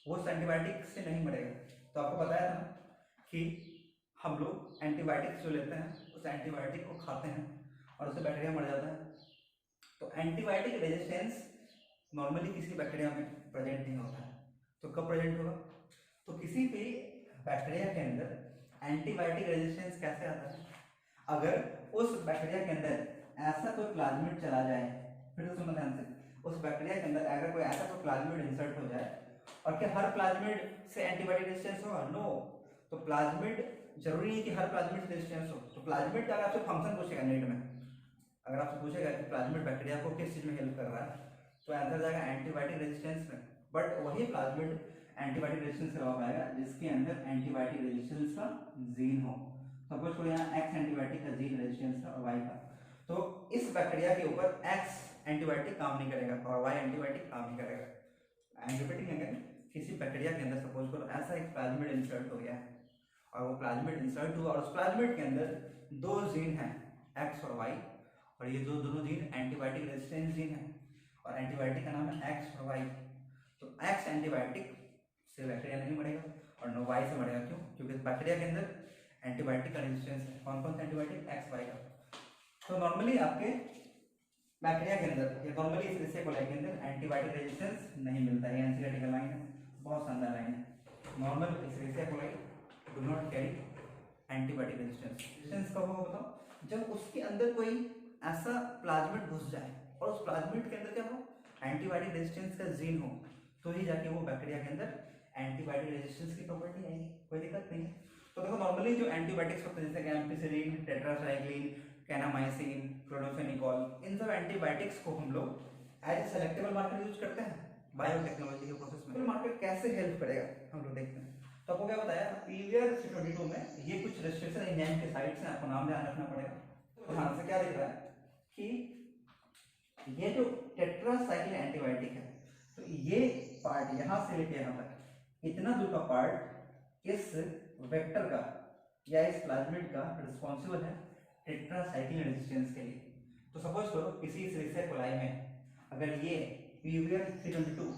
वो उस एंटीबायोटिक से नहीं मरेगा। तो आपको बताया था कि हम लोग एंटीबायोटिक्स जो लेते हैं उस एंटीबायोटिक को खाते हैं और उससे बैक्टीरिया मर जाता है। तो एंटीबायोटिक रेजिस्टेंस नॉर्मली किसी बैक्टीरिया में प्रेजेंट नहीं होता है। तो कब प्रेजेंट होगा, तो किसी भी बैक्टीरिया के अंदर एंटीबायोटिक रेजिस्टेंस कैसे आता है, अगर उस बैक्टीरिया के अंदर ऐसा कोई प्लाज्मिड चला जाए, फिर तो सुनो ध्यान से, उस बैक्टीरिया के अंदर अगर कोई ऐसा कोई प्लाज्मिड इंसर्ट हो जाए, और क्या हर प्लाज्मिड से एंटीबायोटिक रेजिस्टेंस होगा, नो। तो प्लाज्मिड जरूरी नहीं कि हर प्लाज्मिड से रेजिस्टेंस हो। तो प्लाज्मिड का अगर आपसे फंक्शन पूछेगा नीट में, अगर आपसे पूछेगा कि प्लाज्मिड बैक्टीरिया को किस चीज में हेल्प कर रहा है, तो आंसर जाएगा एंटीबायोटिक रेजिस्टेंस में। बट वही प्लाज्मिड एंटीबायोटिक रेजिस्टेंस करवा पाएगा जिसके अंदर एंटीबायोटिक रेजिस्टेंस का जीन हो। सपोज कोई यहाँ एक्स एंटीबायोटिक का जीन रेजिस्टेंस का और वाई का, तो इस बैक्टीरिया के ऊपर एक्स एंटीबायोटिक काम नहीं करेगा और वाई एंटीबायोटिक काम नहीं करेगा। आई एम रिपीटिंग अगेन, किसी बैक्टीरिया के अंदर सपोज करो ऐसा एक प्लाज्मिड इंसर्ट हो गया है, और वो प्लाज्मिड इंसर्ट हुआ और उस प्लाज्मिड के अंदर दो जीन हैं एक्स और वाई, और ये जो दोनों जीन एंटीबायोटिक रेजिस्टेंस जीन है, और एंटीबायोटिक का नाम है एक्स और वाई। तो एक्स एंटीबायोटिक से बैक्टीरिया नहीं मरेगा, और नो वाई से मरेगा। क्यों? क्योंकि बैक्टीरिया के अंदर एंटीबायोटिक का रेजिस्टेंस है। कौन कौन सा एंटीबायोटिक? एक्स वाई का। तो नॉर्मली आपके बैक्टीरिया के अंदर या नॉर्मली इस एस्चेरिचिया कोलाई के अंदर एंटीबायोटिक रेजिस्टेंस नहीं मिलता है। एनसीईआरटी का लाइन है, बहुत शानदार लाइन है। Normal Escherichia coli do not carry antibiotic resistance कब होगा बताओ? जब उसके अंदर कोई ऐसा प्लाज्मिड घुस जाए और उस प्लाज्मिड के अंदर क्या हो, एंटीबायोटिक रेजिस्टेंस का जीन हो, तो ही जाके वो बैक्टीरिया के अंदर एंटीबायोटिक रेजिस्टेंस की प्रॉपर्टी आएगी। कोई दिक्कत नहीं है। तो देखो नॉर्मली जो एंटीबायोटिक्स होते हैं जैसे कि एम्पिसिलिन, टेट्रासाइक्लिन, कैनामाइसिन, क्लोरोफेनिकोल, इन सब एंटीबायोटिक्स को हम लोग as a selectable marker use करते हैं बायोटेक्नोलॉजी के प्रोसेस में। मार्कर कैसे हेल्प करेगा हम लोग देखते हैं। तो आपको क्या बताया पीवीआर 322 में ये कुछ रेस्ट्रिक्शन एंजाइम के साइट्स हैं, आपको नाम ध्यान रखना पड़ेगा। तो ध्यान से क्या दिख रहा है कि ये जो टेट्रासाइक्लिन एंटीबायोटिक है, तो ये पार्ट यहां से लेके यहां तक इतना दूर का पार्ट इस वेक्टर का या इस प्लाज्मिड का रिस्पॉन्सिबल है टेट्रासाइक्लिन रेजिस्टेंस के लिए। तो सपोज करो किसी एस्चेरिचिया कोलाई में अगर ये पीवीआर 322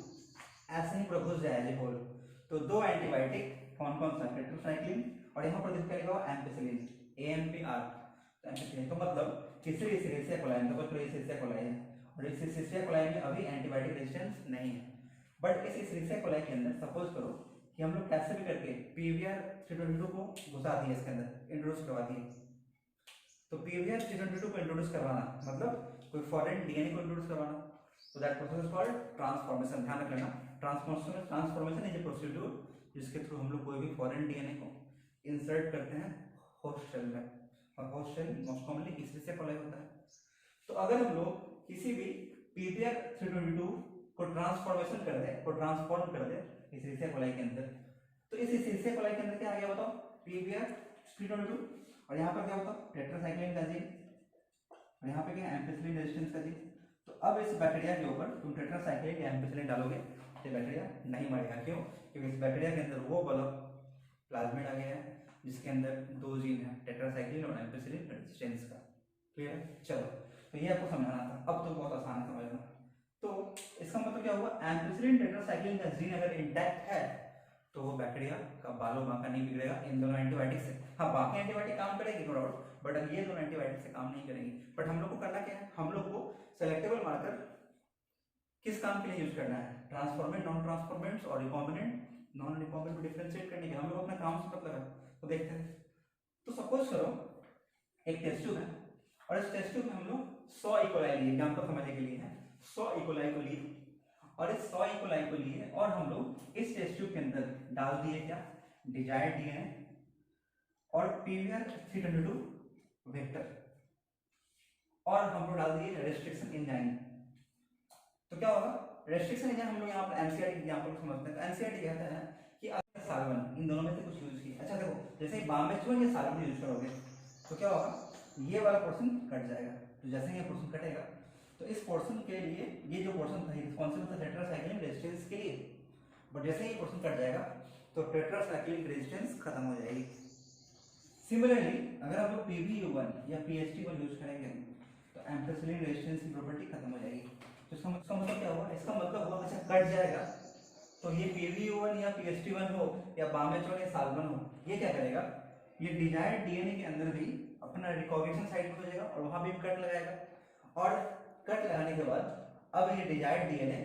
ऐसे ही पूरा घुस जाए एज ए होल, तो दो एंटीबायोटिक कौन कौन सा? टेट्रासाइक्लिन और यहाँ पर लिखा लिखा हुआ एम्पिसिलिन, AMPR। तो एम्पिसिलिन तो मतलब किसी एस्चेरिचिया कोलाई में, तो एस्चेरिचिया कोलाई है और इस एस्चेरिचिया कोलाई में अभी एंटीबायोटिक रेजिस्टेंस नहीं है। बट इस एस्चेरिचिया कोलाई के अंदर सपोज करो कि हम लोग कैसे भी करके पीवीआर 322 को घुसा दिए, इसके अंदर इंट्रोड्यूस करवा दिए। तो पीवीआर 322 को इंट्रोड्यूस करवाना मतलब कोई फॉरेन डीएनए को इंट्रोड्यूस करवाना, तो that process is called transformation. ध्यान रख लेना, ट्रांसफॉर्मेशन इज ए प्रोसीड्यूर जिसके थ्रू हम लोग कोई भी फॉरेन डीएनए को इंसर्ट करते हैं होस्ट सेल में, और host cell most commonly Escherichia coli होता है। तो अगर हम लोग किसी भी पीवीआर 322 को ट्रांसफॉर्मेशन कर दे, को ट्रांसफॉर्म कर दे एस्चेरिचिया कोलाई के अंदर, तो इस एस्चेरिचिया कोलाई के अंदर क्या आ गया बताओ? पीवीआर 322, और यहाँ पर क्या होता है? टेट्रासाइक्लिन का जीन, और यहाँ पे क्या? एम्पिसिलिन रेजिस्टेंस का जीन। तो अब इस बैक्टीरिया के ऊपर तुम टेट्रासाइक्लिन या एम्पिसिलिन डालोगे तो बैक्टीरिया नहीं मरेगा। क्यों? क्योंकि इस बैक्टीरिया के अंदर वो वाला प्लाज्मिड आ गया है जिसके अंदर दो जीन है, टेट्रासाइक्लिन और एम्पिसिलिन रेजिस्टेंस का। क्लियर है? चलो, तो ये आपको समझाना था, अब तो बहुत आसान है समझना। तो इसका मतलब क्या हुआ? एम्पिसिलिन टेट्रासाइक्लिन का जीन अगर इंटैक्ट है तो वो बैक्टीरिया का बालों बांका नहीं बिगड़ेगा इन दोनों एंटीबायोटिक से। हाँ, बाकी एंटीबायोटिक काम करेगी नो डाउट, बट अब ये दोनों एंटीबायोटिक से काम नहीं करेंगी। बट हम लोग को करना क्या है? हम लोग को सेलेक्टेबल मार्कर किस काम के लिए यूज करना है? ट्रांसफॉर्मेंट, नॉन ट्रांसफॉर्मेंट्स और रिकॉम्बिनेंट, नॉन रिकॉम्बिनेंट को डिफरेंशिएट करने के हम लोग अपना काम से मतलब है। तो देखते हैं। तो सपोज करो एक टेस्ट ट्यूब है और इस टेस्ट ट्यूब में हम लोग 100 इकोलाई लिए, एग्जांपल समझने के लिए है, 100 इकोलाई को लिए, और इस 100 इकोलाई को लिए और हम लोग इस टेस्ट ट्यूब के अंदर डाल दिए क्या? डिजायर्ड डीएनए और पीवीआर 322 वेक्टर, और हम लोग डाल दिए रेस्ट्रिक्शन एंजाइम। तो क्या होगा? रेस्ट्रिक्शन एंजाइम हम लोग यहाँ पर एनसीईआरटी एग्जांपल को समझते हैं। तो एनसीईआरटी कहता है कि अगर साल्वन इन दोनों में से कुछ यूज किया, अच्छा देखो जैसे बामेचुअन या साल्वन यूज करोगे तो क्या होगा? ये वाला पोर्शन कट जाएगा। तो जैसे ये पोर्शन कटेगा तो इस पोर्शन के लिए ये जो पोर्शन था रिस्पॉन्सिबल था टेट्रासाइक्लिन रेजिस्टेंस के लिए, बट जैसे ही पोर्शन कट जाएगा तो टेट्रासाइक्लिन रेजिस्टेंस खत्म हो जाएगी। सिमिलरली अगर हम लोग PbU1 या PHT1 यूज करेंगे तो एम्पिसिलिन रेजिस्टेंस की प्रॉपर्टी खत्म हो जाएगी। तो इसका मतलब क्या हुआ? इसका मतलब हुआ अच्छा कट जाएगा तो ये PbU1 या PHT1 हो या बामेचुअन या साल्वन हो, ये क्या करेगा? ये डिजायर्ड डीएनए के अंदर भी अपना रिकॉग्निशन साइट हो जाएगा और वहां भी कट लगाएगा, और कट लगाने के बाद अब ये डिजायर्ड डीएनए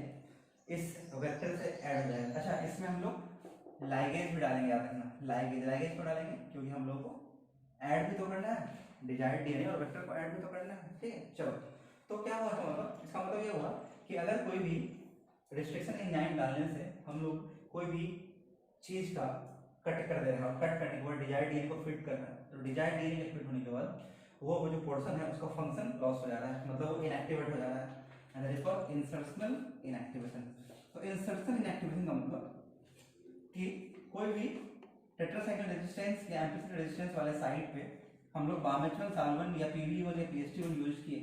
इस वेक्टर से ऐड हो जाएगा। अच्छा, इसमें हम लोग लाइगेज भी डालेंगे, याद रखना लाइगेज को डालेंगे क्योंकि हम लोग को ऐड भी तो करना है, डिजायर्ड डीएनए और वेक्टर को ऐड भी तो करना है। ठीक है, चलो। तो क्या हुआ इसका मतलब ये हुआ कि अगर कोई भी रिस्ट्रिक्शन एंजाइम डालने से हम लोग कोई भी चीज का कट कर दे रहे हैं और कट करने के बाद डिजायर्ड डीएनए को फिट कर रहा है, तो डिजायर्ड डीएनए के फिट होने के बाद वो जो पोर्शन है उसका फंक्शन लॉस हो जा रहा है, मतलब वो इनएक्टिवेट हो जा रहा है, and that is called insertional inactivation. तो इंसर्शनल इनएक्टिवेशन का मतलब कि कोई भी टेट्रासाइक्लिन रेजिस्टेंस या एम्पिसिलिन रेजिस्टेंस वाले साइट पे हम लोग बामेचुअन, साल्वन या PbU1 या PHT1 यूज किए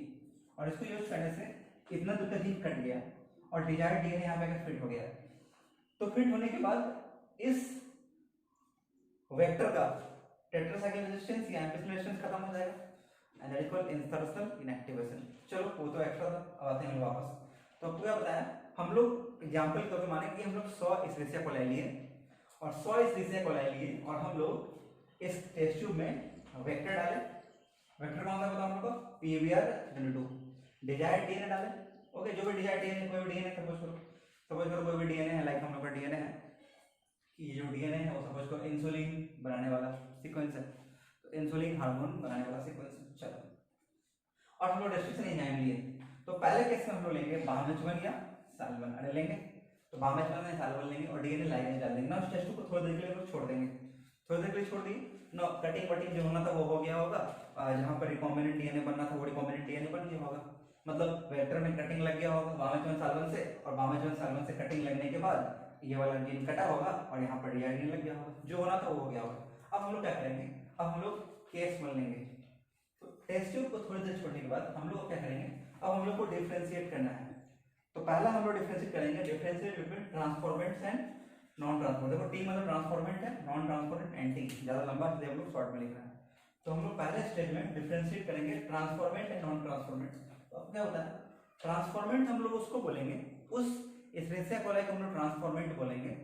और इसको यूज करने से इतना दूर का जीन कट गया और डिजायर्ड डीएनए यहाँ पे फिट हो गया। तो फिट होने के बाद इस वेक्टर का टेट्रासाइक्लिन रेजिस्टेंस या एम्पिसिलिन रेजिस्टेंस खत्म हो जाएगा, and that is called insertional inactivation. चलो वो तो एक्स्ट्रा था, अब आते हैं वापस। तो आपको क्या बताया? हम लोग एग्जांपल के तौर पे माने कि हम लोग 100 एस्चेरिचिया कोलाई लिए और 100 इस रिसिया कोलाई लिए और हम लोग इस टेस्ट ट्यूब में वेक्टर डाले। वेक्टर कौन सा पता हम लोग को, PBR22। डिजायर्ड डीएनए डाले। ओके, जो भी डिजायर्ड डीएनए, कोई भी डीएनए सपोज करो कोई भी डीएनए है, लाइक हम लोग का डीएनए है कि ये जो डीएनए है वो सपोज करो इंसुलिन बनाने वाला सीक्वेंस है, तो इंसुलिन हार्मोन बनाने वाला सीक्वेंस है। चलो, और हम लोग रेस्ट्रिक्शन एंजाइम लिए, तो पहले केस में हम लोग लेंगे बामेचवन या साल्वन। अरे लेंगे तो बामेचवन या साल्वन लेंगे और डीएनए लाइगेज डाल देंगे ना। उस टेस्ट को थोड़ी देर के लिए छोड़ देंगे, थोड़ी देर के लिए छोड़ दी ना। कटिंग वटिंग जो होना था वो हो गया होगा, जहाँ पर रिकॉम्बिनेंट डीएनए बनना था वो रिकॉम्बिनेंट डीएनए बन गया होगा, मतलब वेक्टर में कटिंग लग गया होगा बामेचवन साल्वन से, और बामेचवन साल्वन से कटिंग लगने के बाद ये वाला जीन कटा होगा और यहाँ पर डीआरएनए लग गया होगा, जो होना था वो हो गया होगा। अब हम लोग क्या करेंगे, अब हम लोग केस वन लेंगे। तो टेस्ट ट्यूब को थोड़ी देर छोड़ने के बाद हम लोग क्या करेंगे, अब हम लोग को डिफरेंशिएट करना है। तो पहला हम लोग डिफरेंशिएट करेंगे, differentiate between transformants and non transformant. देखो टी मतलब ट्रांसफॉर्मेंट है, नॉन ट्रांसफॉर्मेंट एंटी, ज्यादा लंबा इसलिए हम लोग शॉर्ट में लिख रहे हैं। तो हम लोग पहले स्टेज में डिफरेंशिएट करेंगे ट्रांसफॉर्मेंट एंड नॉन ट्रांसफॉर्मेंट। तो अब क्या होता है, ट्रांसफॉर्मेंट हम लोग उसको बोलेंगे, उस एस्चेरिचिया कोलाई को हम लोग ट्रांसफॉर्मेंट बोलेंगे,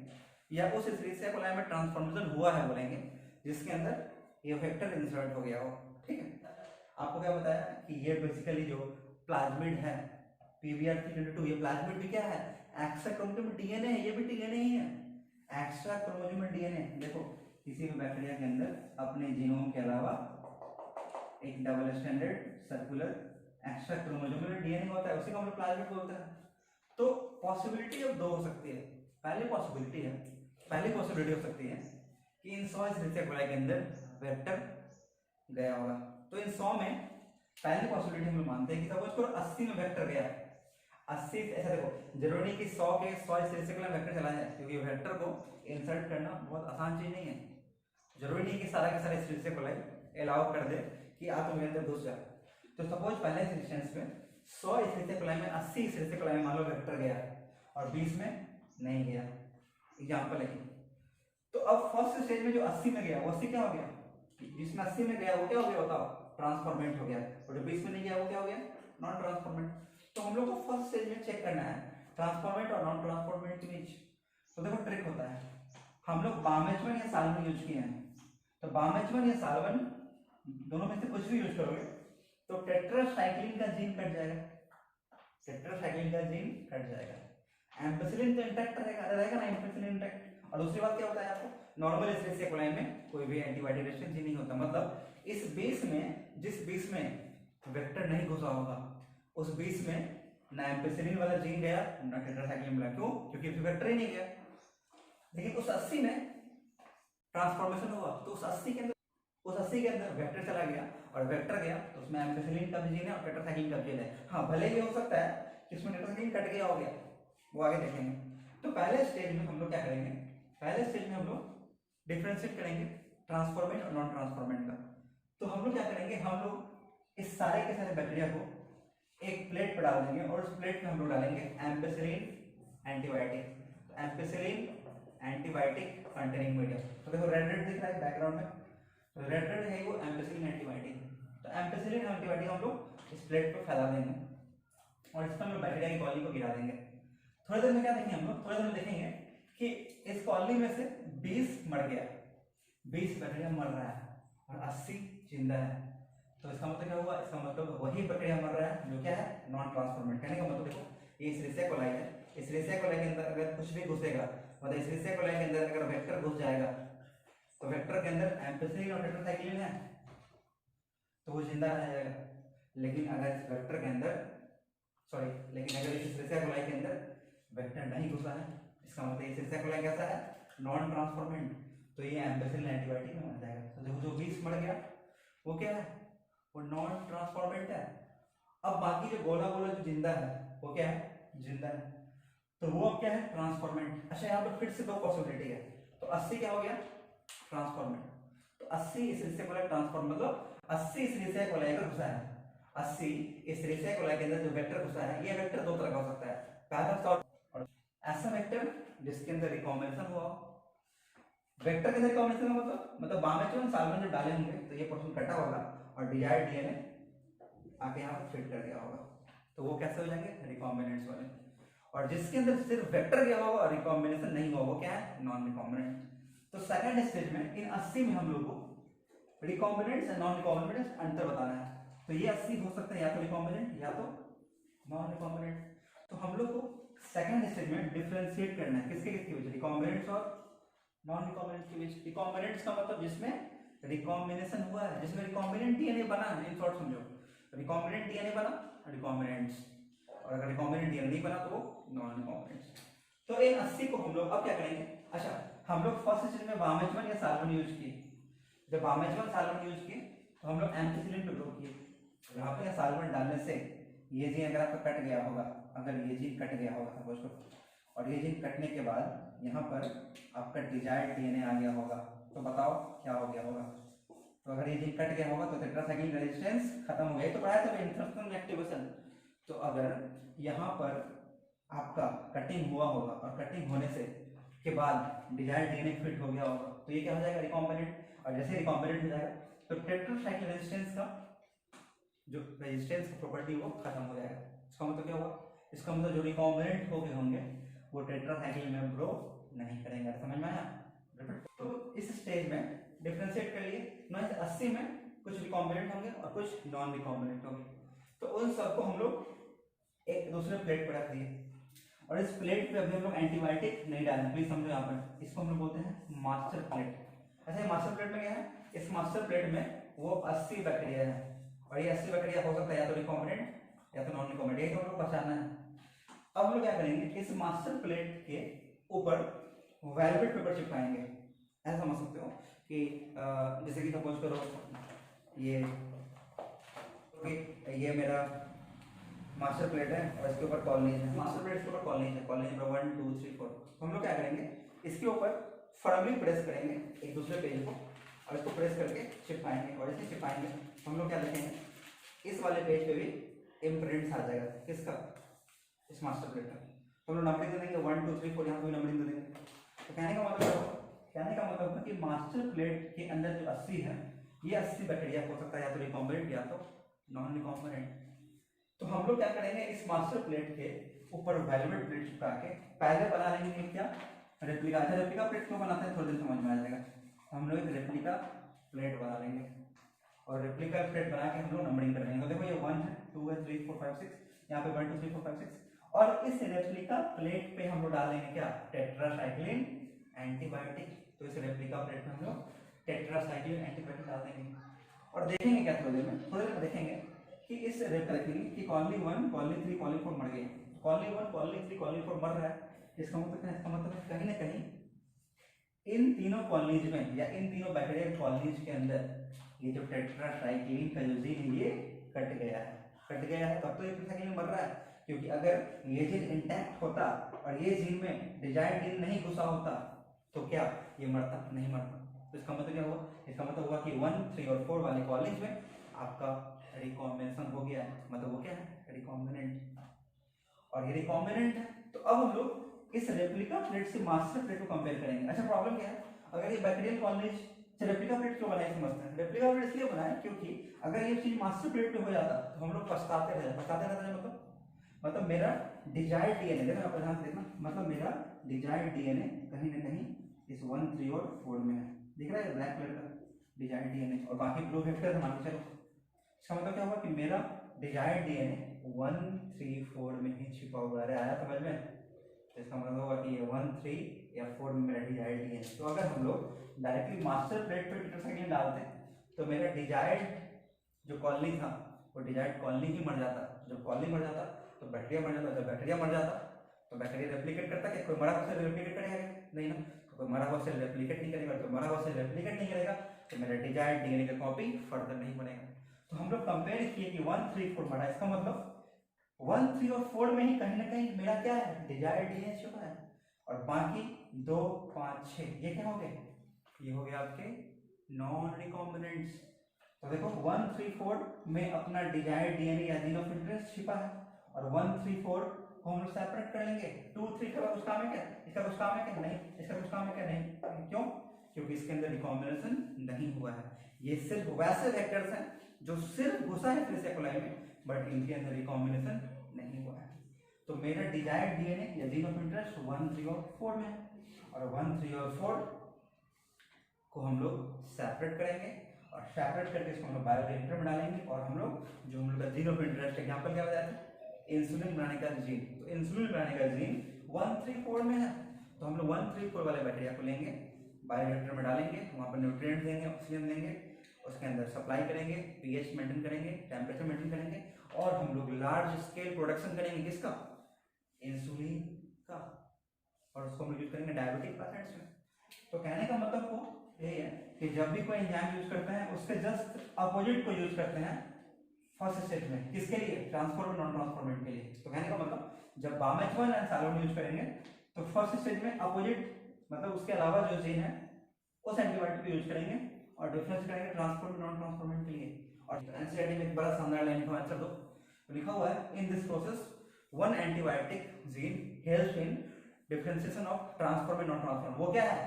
या उस एस्चेरिचिया कोलाई में ट्रांसफॉर्मेशन हुआ है बोलेंगे जिसके अंदर ये वेक्टर इंसर्ट हो गया हो। ठीक है, आपको क्या बताया कि ये बेसिकली जो प्लाज्मिड है PBR22, ये प्लाज्मिड भी क्या है, एक्स्ट्रा क्रोमोसोमल डीएनए है, ये भी डीएनए ही है, एक्स्ट्रा क्रोमोसोमल डीएनए। देखो किसी भी बैक्टीरिया के अंदर अपने जीनोम के अलावा एक double standard circular extra chromosomal DNA होता है, उसी को हम लोग प्लाज्मिड बोलते हैं। तो पॉसिबिलिटी अब दो हो सकती है। पहली पॉसिबिलिटी हो सकती है कि इन 100 एस्चेरिचिया कोलाई के अंदर वेक्टर गया होगा। तो इन 100 में पहली पॉसिबिलिटी हम लोग मानते हैं कि सपोज करो 80 में वेक्टर गया है। 80 ऐसा देखो, जरूरी नहीं कि 100 के 100 एस्चेरिचिया कोलाई वेक्टर चला जाए, क्योंकि वेक्टर को इंसर्ट करना बहुत आसान चीज नहीं है। जरूरी नहीं कि सारा के सारा एस्चेरिचिया कोलाई अलाउ कर दे कि आप तुम्हें अंदर घुस जाए। तो सपोज पहले इंस्टेंस में 100 एस्चेरिचिया कोलाई में 80 एस्चेरिचिया कोलाई में मान लो वेक्टर गया और 20 में नहीं गया, एग्जांपल है। तो अब फर्स्ट स्टेज में जो 80 में गया वो 80 क्या हो गया, जिसमें 80 में गया वो क्या हो गया बताओ, ट्रांसफॉर्मेंट हो गया, और जो 20 में नहीं गया वो क्या हो गया, नॉन ट्रांसफॉर्मेंट। तो हम लोग को फर्स्ट स्टेज में चेक करना है ट्रांसफॉर्मेंट और नॉन ट्रांसफॉर्मेंट के बीच। तो देखो ट्रिक होता है, हम लोग बामेचवन या साल्वन यूज किए हैं, तो बामेचवन या साल्वन दोनों में से कुछ भी यूज करोगे तो टेट्रासाइक्लिन का जीन कट जाएगा, टेट्रासाइक्लिन का जीन कट जाएगा। एम्पिसिलिन तो इंटैक्ट रहेगा ना, एम्पिसिलिन इंटैक्ट। और दूसरी बात क्या होता है आपको, नॉर्मल एस्चेरिचिया कोलाई में कोई भी एंटीबायोटिक रेजिस्टेंस नहीं होता, मतलब इस बेस में, जिस बेस में वेक्टर नहीं घुसा होगा उस बेस में ना एम्पिसिलिन वाला जीन गया ना टेट्रासाइक्लिन मिला। क्यों, क्योंकि वेक्टर ही नहीं गया। लेकिन उस 80 में ट्रांसफॉर्मेशन हुआ, तो उस 80 के अंदर वेक्टर चला गया और वेक्टर गया, तो उसमें एम्पिसिलिन का भी जीन है और टेट्रासाइक्लिन का भी जीन है। हाँ, भले ही हो सकता है कि इसमें टेट्रासाइक्लिन कट गया हो गया, वो आगे देखेंगे। तो पहले स्टेज में हम लोग क्या करेंगे, पहले स्टेज में हम लोग डिफरेंशिएट करेंगे ट्रांसफॉर्मेंट और नॉन ट्रांसफॉर्मेंट का। तो हम लोग क्या करेंगे, हम लोग इस सारे के सारे बैक्टीरिया को एक प्लेट पर डाल देंगे और उस प्लेट में हम लोग डालेंगे एम्पिसिलिन एंटीबायोटिक। तो एम्पिसिलिन एंटीबायोटिक कंटेनिंग मीडियम, तो देखो रेड रेड दिख रहा है बैकग्राउंड में, तो रेड रेड है वो एम्पिसिलिन एंटीबायोटिक। तो एम्पिसिलिन एंटीबायोटिक हम लोग इस प्लेट पर फैला देंगे और इस पर हम लोग बैक्टीरिया की कॉलोनी को गिरा देंगे। थोड़ी देर में क्या देखेंगे हम लोग, थोड़ी देर में देखेंगे कि इस कॉलोनी में से 20 मर गया, 20 बैक्टीरिया मर रहा है और 80 जिंदा है। तो इसका मतलब क्या हुआ, इसका मतलब वही बैक्टीरिया मर रहा है जो क्या है, नॉन ट्रांसफॉर्मेंट। कहने का मतलब देखो, ये एस्चेरिचिया कोलाई है, एस्चेरिचिया कोलाई के अंदर अगर कुछ भी घुसेगा, मतलब एस्चेरिचिया कोलाई के अंदर अगर वेक्टर घुस जाएगा तो वेक्टर के अंदर एम्पिसिलिन और टेट्रासाइक्लिन है तो वो जिंदा रह जाएगा। लेकिन अगर इस वेक्टर के अंदर लेकिन अगर इस एस्चेरिचिया कोलाई के अंदर वेक्टर नहीं घुसा है, इसका मतलब एस्चेरिचिया कोलाई कैसा है, नॉन ट्रांसफॉर्मेंट, तो ये एम्पिसिलिन एंटीबायोटिक में मर जाएगा। तो देखो जो 20 मर गया वो क्या है, वो नॉन ट्रांसफॉर्मेंट है। अब बाकी जो गोला गोला जो जिंदा है वो क्या है, जिंदा है, तो वो क्या है, ट्रांसफॉर्मेंट। अच्छा, यहाँ पर फिर से दो पॉसिबिलिटी है, तो 80 क्या हो गया, ट्रांसफॉर्मेंट। तो 80 एस्चेरिचिया कोलाई ट्रांसफॉर्म, मतलब 80 एस्चेरिचिया कोलाई का घुसा है, 80 एस्चेरिचिया कोलाई के अंदर जो वेक्टर घुसा है, ये वेक्टर दो तरह का हो सकता है। पहला ऐसा वेक्टर जिसके अंदर रिकॉम्बिनेशन हुआ, वेक्टर के अंदर रिकॉम्बिनेशन मतलब बामेचवन साल्वन जो डाले होंगे तो ये पोर्शन कटा होगा और डिजायर्ड डीएनए आके यहाँ पर फिट कर दिया होगा, तो वो कैसे हो जाएंगे, रिकॉम्बिनेंट्स वाले। और जिसके अंदर सिर्फ वेक्टर गया होगा और रिकॉम्बिनेशन नहीं हुआ वो क्या है, नॉन रिकॉम्बिनेंट। तो सेकंड स्टेज में इन 80 में हम लोग को रिकॉम्बिनेंट्स एंड नॉन रिकॉम्बिनेंट्स अंतर बताना है। तो ये 80 हो सकते हैं या तो रिकॉम्बिनेंट या तो नॉन रिकॉम्बिनेंट। तो हम लोग को सेकंड स्टेज में डिफरेंशिएट करना है किसके किसके बीच, रिकॉम्बिनेंट्स और नॉन रिकॉम्बिनेंट्स के बीच। रिकॉम्बिनेंट्स का मतलब जिसमें रिकॉम्बिनेशन हुआ है, जिसमें रिकॉम्बिनेंट डीएनए बना है, इन शॉर्ट समझो, रिकॉम्बिनेंट डीएनए बना रिकॉम्बिनेंट्स, और अगर रिकॉम्बिनेंट डीएनए नहीं बना तो वो नॉन रिकॉम्बिनेंट्स। तो इन 80 को हम लोग अब क्या करेंगे, अच्छा हम लोग फर्स्ट स्टेज में बामेजवन या साल्वन यूज किए। जब बामेजवन साल्वन यूज किए तो हम लोग एम्पिसिलिन पे ग्रो किए। यहाँ पे साल्वन डालने से ये जीन अगर आपका कट गया होगा, अगर ये जीन कट गया होगा सपोज को, और ये जीन कटने के बाद यहाँ पर आपका डिजायर्ड डीएनए आ गया होगा, तो बताओ क्या हो गया होगा। तो अगर ये जीन कट गया होगा तो टेट्रासाइक्लिन रेजिस्टेंस खत्म हो गया। तो पढ़ाया था इंटरेक्शन एक्टिवेशन। तो अगर यहाँ पर आपका कटिंग हुआ होगा और कटिंग होने से के बाद डिजायर्ड डीएनए फिट हो गया होगा, तो ये क्या हो जाएगा, रिकॉम्बिनेंट। और जैसे रिकॉम्बिनेंट हो जाएगा तो टेट्रासाइक्लिन रेजिस्टेंस का जो रेजिस्टेंस का प्रॉपर्टी वो खत्म हो जाएगा। इसका मतलब क्या हुआ, इसका मतलब जो रिकॉम्बिनेंट हो गए होंगे वो टेट्रासाइक्लिन में ग्रो नहीं करेंगे। समझ में आया। तो इस स्टेज में डिफरेंशिएट कर लिए, 80 में कुछ रिकॉम्बिनेंट होंगे और कुछ नॉन रिकॉम्बिनेंट होंगे। तो उन सबको हम लोग एक दूसरे प्लेट पर रख दिए, और इस प्लेट पे अभी हम लोग एंटीबायोटिक नहीं डालेंगे, प्लीज समझो। यहाँ पर इसको हम लोग बोलते हैं मास्टर प्लेट। अच्छा मास्टर प्लेट में क्या है, इस मास्टर प्लेट में वो 80 बैक्टीरिया है, और ये 80 बैक्टीरिया हो सकता है या तो रिकॉम्बिनेंट या तो नॉन रिकॉम्बिनेंट, यही तो हम लोग पहचानना है। अब हम लोग क्या करेंगे, इस मास्टर प्लेट के ऊपर वेलवेट पेपर चिपकाएंगे। ऐसा समझ सकते हो कि जैसे कि सपोज करो ये मेरा मास्टर प्लेट है और इसके ऊपर कॉलोनीज है, मास्टर प्लेट के ऊपर कॉलोनीज है, कॉलोनीज नंबर 1 2 3 4। हम लोग क्या करेंगे, इसके ऊपर फर्मली प्रेस करेंगे एक दूसरे पेज को, और इसको प्रेस करके चिपकाएंगे। और इसे चिपकाएंगे हम लोग क्या देखेंगे, इस वाले पेज पे भी इम्प्रिंट्स आ जाएगा किसका, इस मास्टर प्लेट का। तो हम लोग नंबरिंग दे देंगे 1 2 3 4, यहाँ पे नंबरिंग दे देंगे। तो कहने का मतलब है कि मास्टर प्लेट के अंदर जो 80 है, ये 80 बैक्टीरिया हो सकता है या तो रिकॉम्बिनेंट या तो नॉन रिकॉम्बिनेंट। तो हम लोग क्या करेंगे, इस मास्टर प्लेट के ऊपर वेलवेट प्लेट चिपका के पहले बना लेंगे क्या, रेप्लिका। अच्छा रेप्लिका प्लेट क्यों बनाते हैं थोड़ी देर समझ में आ जाएगा। हम लोग एक रेप्लिका प्लेट बना लेंगे, और रेप्लिका प्लेट बना के हम लोग नंबरिंग कर लेंगे। तो देखो ये 1 है 2 है 3 4 5 6, यहाँ पे 1 2 3 4 5 6, और इस रेप्लिका प्लेट पे हम लोग डाल देंगे क्या, टेट्रासाइक्लिन एंटीबायोटिक। तो इस रेप्लिका प्लेट में हम लोग टेट्रासाइक्लिन एंटीबायोटिक डाल देंगे, और देखेंगे क्या थोड़ी देर में देखेंगे कि इस रेप्लिका की कॉलोनी 1 कॉलोनी 3 कॉलोनी 4 मर गई। कॉलोनी 1 कॉलोनी 3 कॉलोनी 4 मर रहा है, इसका मतलब कहीं ना कहीं इन तीनों कॉलोनीज में या इन तीनों बैक्टीरियल कॉलोनीज के अंदर ये जो टेट्रासाइक्लिन का जो जीन है ये कट गया है। तब तो ये टेट्रासाइक्लिन मर रहा है, क्योंकि अगर ये जीन इंटैक्ट होता और ये जीन में डिजायर्ड जीन नहीं घुसा होता तो क्या ये मरता, नहीं मरता। तो इसका मतलब क्या हुआ, इसका मतलब हुआ कि 1 3 और 4 वाले कॉलेज में आपका रिकॉम्बिनेशन हो गया है, मतलब वो क्या है, रिकॉम्बिनेंट। और ये रिकॉम्बिनेंट है, तो अब हम लोग इस रेप्लिका प्लेट से मास्टर प्लेट को कंपेयर करेंगे। अच्छा प्रॉब्लम क्या है, अगर ये बैक्टीरियल कॉलोनीज रेप्लिका प्लेट क्यों बनाए समझते हैं। रेप्लिका प्लेट इसलिए बनाए क्योंकि अगर ये चीज मास्टर प्लेट पे हो जाता तो हम लोग पछताते रहते। मतलब मेरा डिजायर्ड डीएनए, देखो ध्यान से देखना, मतलब मेरा डिजायर्ड डीएनए कहीं ना कहीं इस 1 3 और 4 में है, दिख रहा है ब्लैक कलर का डिजायर्ड डीएनए, और बाकी ब्लू वेक्टर है मान के चलो। इसका मतलब क्या हुआ कि मेरा डिजायर्ड डीएनए 1 3 4 में ही छिपा हुआ है। आया समझ में। तो इसका मतलब होगा कि ये 1 3 या 4 में मेरा डिजायर्ड डीएनए। तो अगर हम लोग डायरेक्टली मास्टर प्लेट पे टेट्रासाइक्लिन डालते तो मेरा डिजायर्ड जो कॉलोनी था वो डिजायर्ड कॉलोनी ही मर जाता। जब कॉलोनी मर जाता तो बैक्टीरिया मर जाता, जब बैक्टीरिया मर जाता तो बैक्टीरिया रेप्लिकेट करता क्या, कोई मरा हुआ सेल रेप्लिकेट करेगा नहीं ना, तो कोई मरा हुआ सेल रेप्लिकेट नहीं करेगा, तो मरा हुआ सेल रेप्लिकेट नहीं करेगा तो मेरा डिजायर्ड डीएनए का कॉपी फर्दर नहीं बनेगा। तो हम लोग कंपेयर किए कि 1 3 4 मरा, इसका मतलब 1 3 और 4 में ही कहीं ना कहीं मेरा क्या है, डिजायर्ड डीएनए छुपा है, और बाकी 2 5 6 ये क्या हो गए, ये हो गया आपके नॉन रिकॉम्बिनेंट्स। तो देखो 1 3 4 में अपना डिजायर्ड डीएनए या जीन ऑफ इंटरेस्ट छिपा है, और 1 3 4 को हम लोग सेपरेट कर लेंगे। 2 3 का कुछ काम है क्या, इसका कुछ काम है क्या, नहीं, इसका कुछ काम है क्या, नहीं। क्यों, क्योंकि इसके अंदर रिकॉम्बिनेशन नहीं हुआ है। ये सिर्फ वैसे वेक्टर्स हैं जो सिर्फ घुसा है फिर सेकुलाई में, बट इनके अंदर रिकॉम्बिनेशन नहीं हुआ है। तो मेरा डिजायर्ड डीएनए या जीन ऑफ इंटरेस्ट 1 3 और 4 में है, और 1 3 और 4 को हम लोग सेपरेट करेंगे और सेपरेट करके इसको हम लोग बायोरिएक्टर में डालेंगे और हम लोग जो हम लोग का जीन ऑफ इंटरेस्ट एग्जांपल क्या बताया था, इंसुलिन बनाने का जीन। तो इंसुलिन बनाने का जीन 134 में है, तो हम लोग 134 वाले बैक्टीरिया को लेंगे, बायोरिएक्टर में डालेंगे, वहाँ पर न्यूट्रिएंट देंगे, ऑक्सीजन देंगे, उसके अंदर सप्लाई करेंगे, पीएच मेंटेन करेंगे, टेम्परेचर मेंटेन करेंगे और हम लोग लार्ज स्केल प्रोडक्शन करेंगे किसका, इंसुलिन का, और उसको हम यूज करेंगे डायबिटिक पेशेंट्स में। तो कहने का मतलब वो यही है कि जब भी कोई एंजाइम यूज करते हैं उसके जस्ट अपोजिट को यूज करते हैं फर्स्ट स्टेज में, किसके लिए, ट्रांसफॉर्मेंट नॉन ट्रांसफॉर्मेंट के लिए। तो कहने का मतलब जब बामेच1 एंड सालोन यूज करेंगे तो फर्स्ट स्टेज में अपोजिट मतलब उसके अलावा जो जीन है उस एंटीबायोटिक को यूज करेंगे और डिफरेंस करेंगे ट्रांसफॉर्मेंट नॉन ट्रांसफॉर्मेंट के लिए। और एनसीईआरटी में एक बड़ा शानदार लाइन का आंसर दो, तो लिखा हुआ है in this process one antibiotic gene helps in differentiation of transformant non transformant. वो क्या है,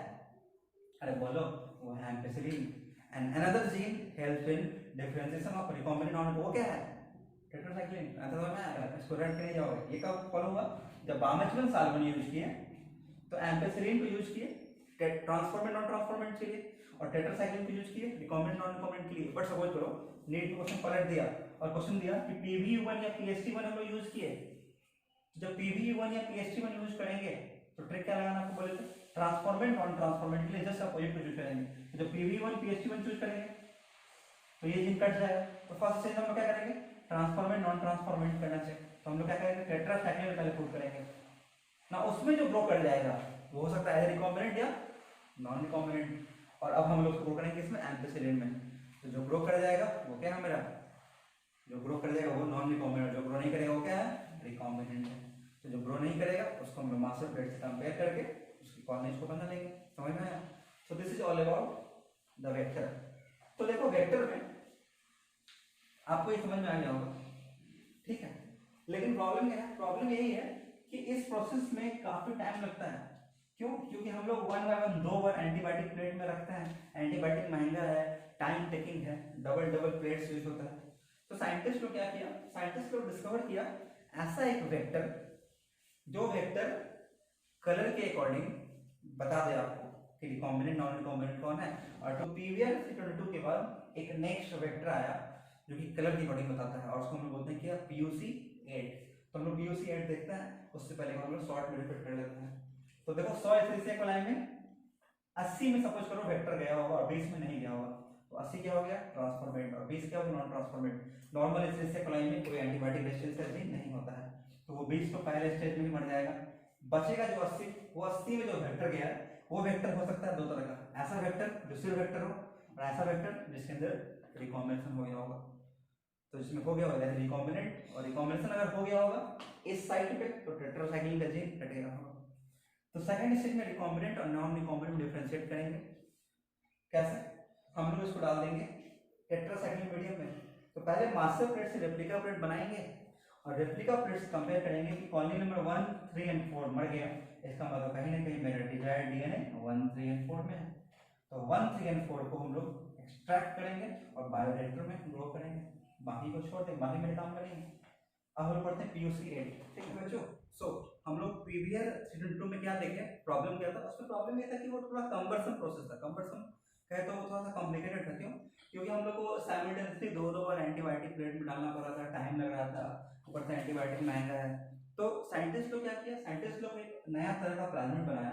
अरे बोलो, वो है ampicillin. And another gene helps in differentiation of recombinant non, वो क्या है, टेट्रासाइक्लिन। आंसर समझ में आया, इसको रट के नहीं जाओगे। ये कब फॉलो हुआ, जब बामेच1 सालोन यूज किए तो एम्पिसिलिन को यूज किए ट्रांसफॉर्मेंट नॉन ट्रांसफॉर्मेंट के लिए और टेट्रासाइक्लिन को यूज किए रिकॉम्बिनेंट नॉन रिकॉम्बिनेंट के लिए। बट सपोज करो नीट क्वेश्चन पलट दिया और क्वेश्चन दिया कि PBU1 या PST1 हम लोग यूज किए, जब PBU1 या PST1 यूज करेंगे तो ट्रिक क्या लगाना आपको बोले थे, ट्रांसफॉर्मेंट नॉन ट्रांसफॉर्मेंट के लिए जस्ट अपोजिट को यूज करेंगे। तो जब PBU1 PST1 चूज करेंगे तो ये जीन कट जाएगा, तो फर्स्ट स्टेज हम लोग क्या करेंगे, ट्रांसफॉर्मेंट नॉन ट्रांसफॉर्मेंट करना चाहिए। तो हम लोग क्या करेंगे, टेट्रासाइक्लिन पहले पुट करेंगे ना, उसमें जो ग्रो कर जाएगा वो हो सकता है रिकॉम्बिनेंट या नॉन रिकॉम्बिनेंट। और अब हम लोग ग्रो करेंगे इसमें एम्पिसिलिन में, तो जो ग्रो कर जाएगा वो क्या है मेरा, जो ग्रो कर जाएगा वो नॉन रिकॉम्बिनेंट, जो ग्रो नहीं करेगा वो क्या है, रिकॉम्बिनेंट है। तो जो ग्रो नहीं करेगा उसको हम मास्टर प्लेट से कंपेयर करके उसकी कॉर्निश को बना लेंगे। समझ में आया। So this is all about the vector. तो देखो वेक्टर में आपको ये समझ में आ गया होगा, ठीक है। लेकिन प्रॉब्लम क्या है, प्रॉब्लम यही है कि इस प्रोसेस में काफी टाइम लगता है। क्यों, क्योंकि हम लोग 1 बाय 1 2 बार एंटीबायोटिक प्लेट में रखते हैं, एंटीबायोटिक महंगा है, टाइम टेकिंग है, डबल प्लेट्स यूज होता है। तो साइंटिस्ट लोग क्या किया, साइंटिस्ट लोग डिस्कवर किया ऐसा एक वेक्टर जो वेक्टर कलर के अकॉर्डिंग बता दे आपको कि रिकॉम्बिनेंट नॉन रिकॉम्बिनेंट कौन है। और तो PVR 22 के बाद एक नेक्स्ट वेक्टर आया जो कि कलर के अकॉर्डिंग बताता है और उसको हम लोग बोलते हैं क्या, PUC8। तो हम लोग PUC8 देखते हैं, उससे पहले हम लोग शॉर्ट में रिपीट कर लेते हैं। तो देखो 100 ऐसे लाइन में 80 में सपोज करो वेक्टर गया होगा और 20 में नहीं गया होगा, तो 80 क्या हो गया, ट्रांसफॉर्मेंट, और 20 क्या हो गया, नॉन ट्रांसफॉर्मेंट। नॉर्मल ऐसे लाइन में कोई एंटीबायोटिक रेजिस्टेंस नहीं होता है, तो वो 20 तो पहले स्टेज में ही मर जाएगा। बचेगा जो 80, वो 80 में जो वेक्टर गया वो वेक्टर हो सकता है दो तरह का, ऐसा वेक्टर जो सिर्फ वेक्टर हो और ऐसा वेक्टर जिसके अंदर रिकॉम्बिनेशन हो गया होगा। तो इसमें हो गया होगा रिकॉम्बिनेंट, और रिकॉम्बिनेशन अगर हो गया होगा इस साइड पे तो टेट्रासाइक्लिन का जीन कटेगा होगा। तो सेकंड स्टेज में रिकॉम्बिनेंट और नॉन रिकॉम्बिनेंट डिफरेंशिएट करेंगे। कैसे, हम लोग इसको डाल देंगे टेट्रासाइक्लिन मीडियम में। तो पहले मास्टर प्लेट से रेप्लिका प्लेट बनाएंगे और रेप्लिका प्लेट से कंपेयर करेंगे कि कॉलोनी नंबर 1, 3 एंड 4 मर गया, इसका मतलब कहीं ना कहीं मेरा डिजायर्ड DNA 1, 3 एंड 4 में है। तो 1, 3 एंड 4 को हम लोग एक्सट्रैक्ट करेंगे और बायोरिएक्टर में ग्रो करेंगे, बाकी को छोड़ देंगे, बाकी मेरे काम करेंगे। अब हम लोग पढ़ते हैं PUC8, ठीक है बच्चों। सो हम लोग PVR 32 में क्या देखे, प्रॉब्लम क्या था, उसमें प्रॉब्लम ये था कि वो थोड़ा कम्बरसम प्रोसेस था। कम्बरसम कहे तो वो थोड़ा सा कॉम्प्लिकेटेड था। क्यों, क्योंकि हम लोग को साइमल्टेनियसली दो बार एंटीबायोटिक प्लेट में डालना पड़ रहा था, टाइम लग रहा था, ऊपर से एंटीबायोटिक महंगा है। तो साइंटिस्ट लोग क्या किया, साइंटिस्ट लोग एक नया तरह का प्लाज्मिड बनाया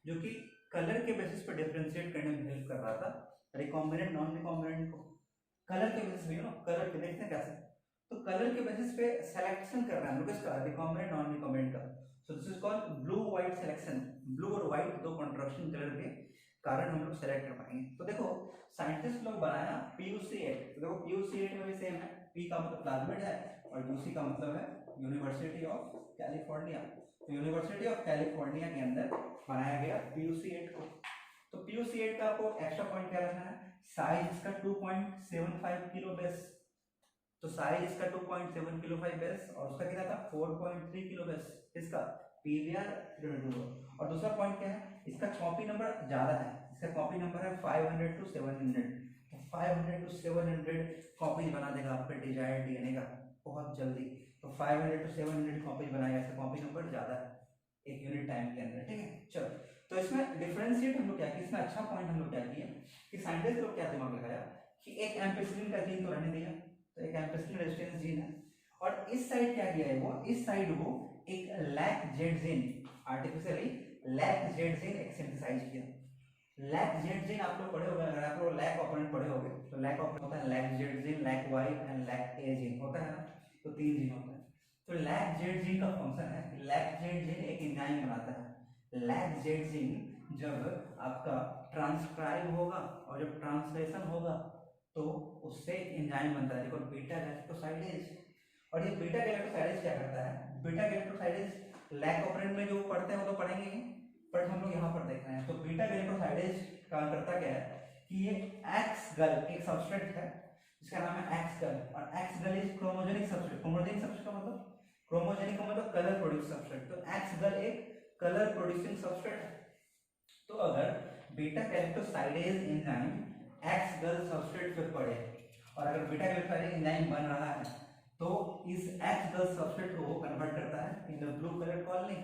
जो कि कलर के बेसिस पर डिफरेंशिएट करने में हेल्प कर रहा था रिकॉम्बिनेंट नॉन रिकॉम्बिनेंट को। कलर के बेसिस पे, कलर के देखते हैं कैसे, तो कलर के बेसिस पे सिलेक्शन कर रहे हैं हम लोग इसका, रिकॉम्बिनेंट नॉन रिकॉम्बिनेंट का। So this is called blue white selection. Blue और व्हाइट दो कॉन्ट्रास्टिंग कलर के कारण हम लोग सेलेक्ट कर पाएंगे। तो देखो साइंटिस्ट लोग बनाया PUC8। तो देखो PUC8 में भी सेम है, P का मतलब प्लाज्मिड है और UC का मतलब है यूनिवर्सिटी ऑफ कैलिफोर्निया। तो यूनिवर्सिटी ऑफ कैलिफोर्निया के अंदर बनाया गया PUC8 को। तो PUC8 का आपको एक्स्ट्रा पॉइंट क्या रखना है, साइज इसका 2.75 किलो बेस। तो साइज इसका 2.7 किलो बेस और उसका कितना था 4.3 किलो बेस, इसका PVR 32। और दूसरा पॉइंट क्या है, इसका कॉपी नंबर ज्यादा है, इसका कॉपी नंबर है 500 to 700। तो 500 to 700 कॉपी बना देगा आपका डिजायर्ड DNA का बहुत जल्दी। तो 500 to 700 कॉपी बनाएगा, इसका कॉपी नंबर ज्यादा है। एक यूनिट टाइम के अंदर, ठीक है। चलो, तो इसमें डिफरेंशिएट हम लोग क्या किया, इसमें अच्छा पॉइंट हम लोग क्या किया कि साइंटिस्ट लोग क्या दिमाग लगाया कि एक एम्पिसिलिन का जीन तो रहने दिया, तो एक एम्पिसिलिन रेजिस्टेंस जीन है, और इस साइड क्या किया है वो, इस साइड वो एक lack Z gene artificially lack Z gene एक सिंथेसाइज किया। लैक जेड जीन आप लोग पढ़े होंगे, अगर आप लोग लैक ऑपरेंट पढ़े होंगे तो लैक ऑपरेंट होता है lac Z gene, lac Y and lac A gene होता है ना, तो 3 जीन होता है। तो लैक जेड जीन का फंक्शन है कि लैक जेड जीन एक एंजाइम बनाता है। लैक जेड जीन जब आपका ट्रांसक्राइब होगा और जब ट्रांसलेशन होगा तो उससे एंजाइम बनता है, देखो बीटा गैलेक्टोसाइडेज। और ये बीटा गैलेक्टोसाइडेज क्या करता है, बीटा गैलेक्टोसाइडेज लैक ऑपरेंट में जो पढ़ते हैं वो तो पढ़ेंगे ही, बट हम लोग यहाँ पर देख रहे हैं। तो बीटा गैलेक्टोसाइडेज का करता क्या है कि ये एक्स गल एक सबस्ट्रेट है जिसका नाम है एक्स गल, और एक्स गल is chromogenic substrate. Chromogenic substrate का मतलब, क्रोमोजेनिक का मतलब कलर प्रोड्यूस सबस्ट्रेट, तो एक्स गल एक कलर प्रोड्यूसिंग सबस्ट्रेट है। तो अगर बीटा गैलेक्टोसाइडेज एंजाइम एक्स गल सबस्ट्रेट पे पड़े और अगर बीटा गैलेक्टोसाइडेज एंजाइम बन रहा है तो इस एक्स गल सबस्ट्रेट को वो कन्वर्ट करता है in the blue colour colony.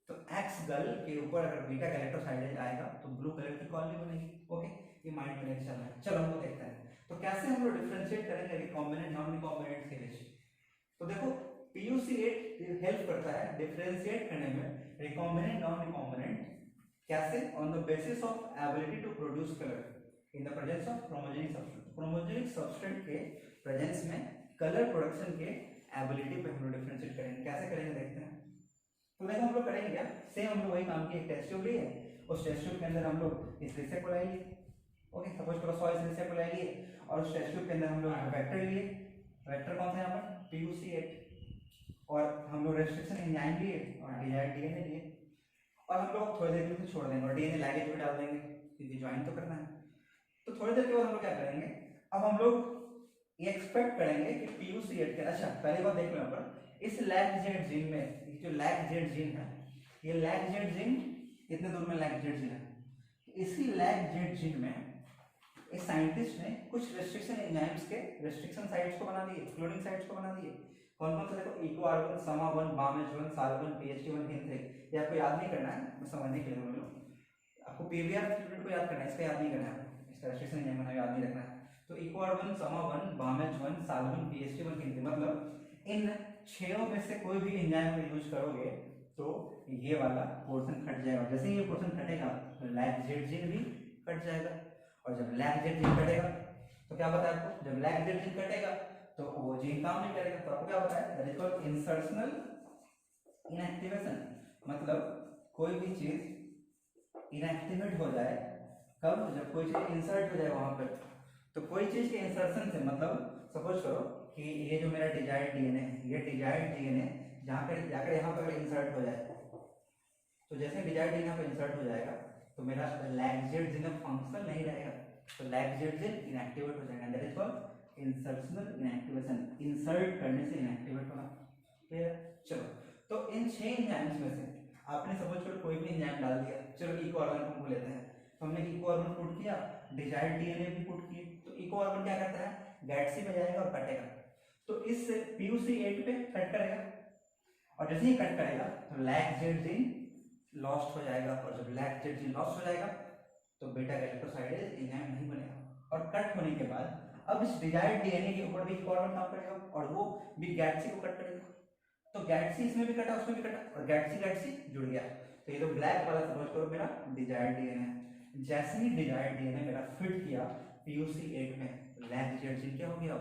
तो एक्स गल के ऊपर अगर बीटा गैलेक्टोसाइडेज आएगा तो ब्लू कलर की कॉलोनी बनेगी। ओके, ये माइंड में चल रहा है। चलो हम लोग देखते हैं तो कैसे हम लोग डिफरेंशिएट करेंगे रिकॉम्बिनेंट नॉन रिकॉम्बिनेंट के बीच। तो देखो PuC8 हेल्प करता है डिफरेंशिएट करने में रिकॉम्बिनेंट नॉन रिकॉम्बिनेंट, कैसे, on the basis of ability to produce colour in the presence of chromogenic substrate. Chromogenic substrate के प्रेजेंस में कलर प्रोडक्शन के एबिलिटी पे हम लोग डिफरेंशिएट करेंगे। कैसे करेंगे देखते हैं। तो देखो हम लोग करेंगे क्या, सेम हम लोग वही काम की एक टेस्ट ट्यूब लिए, उस टेस्ट ट्यूब के अंदर हम लोग इस रिसेप्ट को लिए, ओके सपोज करो 100 इस रिसेप्ट को लिए, और उस टेस्ट ट्यूब के अंदर हम लोग वेक्टर लिए। वेक्टर कौन सा है यहाँ पर, PuC8, और हम लोग रेस्ट्रिक्शन एंजाइम लिए और डिजायर्ड डीएनए लिए, और हम लोग थोड़ी देर के लिए छोड़ देंगे और डीएनए लैगेज भी डाल देंगे क्योंकि ज्वाइन तो करना है। तो थोड़ी देर के बाद हम लोग क्या करेंगे, अब हम लोग ये एक्सपेक्ट करेंगे कि PuC8 के, अच्छा पहली बात देख लो यहाँ पर, इस लैक जेड जीन में जो लैक जेड जीन है, ये लैक जेड जीन कितने दूर में लैक जेड जीन है, इसी लैक जेड जीन में इस साइंटिस्ट ने कुछ रेस्ट्रिक्शन एंजाइम्स के रेस्ट्रिक्शन साइट्स को बना दिए, क्लोनिंग साइट्स को बना दिए। कौन कौन से देखो, इक्वार्बन, समा1, बामेज1, साल1, PHT1, हिंथ1। ये आपको याद नहीं करना है, मैं समझने के लिए बोल रहा हूँ। आपको PBR स्टूडेंट को याद करना है, इसका याद नहीं करना है, इसका रेस्ट्रिक्शन एंजाइम याद नहीं रखना है। तो इक्वार्बन, समा1, बामेज1, साल1, PHT1, हिंथ, मतलब इन 6 में से कोई भी एंजाइम को यूज करोगे तो ये वाला पोर्शन कट जाएगा। जैसे ही ये पोर्शन कटेगा तो लैक जेड जीन भी कट जाएगा, और जब लैक जेड जीन कटेगा तो क्या पता है आपको, जब लैक जेड जीन कटेगा तो वो जीन काम नहीं करेगा। तो आपको क्या पता है, that is called insertional inactivation. मतलब कोई भी चीज इनएक्टिवेट हो जाए कब, जब कोई चीज इंसर्ट हो जाए वहां पर। तो कोई चीज के इंसर्शन से मतलब सपोज करो कि ये जो मेरा डिजायर्ड डीएनए, ये डिजायर्ड डीएनए जहाँ पर जाकर यहाँ पर इंसर्ट हो जाए, तो जैसे डिजायर्ड डीएनए पर इंसर्ट हो जाएगा तो मेरा लैक जेड जीन फंक्शनल नहीं रहेगा, तो लैक जेड जीन इनएक्टिवेट हो जाएगा। That is called insertional inactivation, insert करने से इनएक्टिवेट होना। क्लियर, चलो तो इन 6 एंजाइम्स में से आपने सपोज करो कोई भी एंजाइम डाल दिया, चलो इक्वार्बन को लेते हैं, तो हमने इक्वार्बन पुट किया, डिजायर्ड डीएनए भी पुट किए, तो इक्वार्बन क्या करता है, गैट्सी में जाएगा और कटेगा, तो इस PuC8 पे कट करेगा, और जैसे ही कट करेगा तो लैक जेड जीन लॉस्ट हो जाएगा, और जब लैक जेड जीन लॉस्ट हो जाएगा तो बीटा गैलेक्टोसाइडेज एंजाइम नहीं बनेगा। और कट होने के बाद अब इस डिजायर्ड डीएनए के ऊपर भी इक्वार्बन काम करेगा और वो भी गैट्सी को कट करेगा, तो गैट्सी इसमें भी कटा उसमें भी कटा और गैट्सी जुड़ गया। तो ये तो ब्लैक वाला सपोज करो मेरा डिजायर्ड डीएनए है, जैसे ही डिजायर्ड डीएनए मेरा फिट किया PuC8 में, लैक जेड जीन क्या हो गया,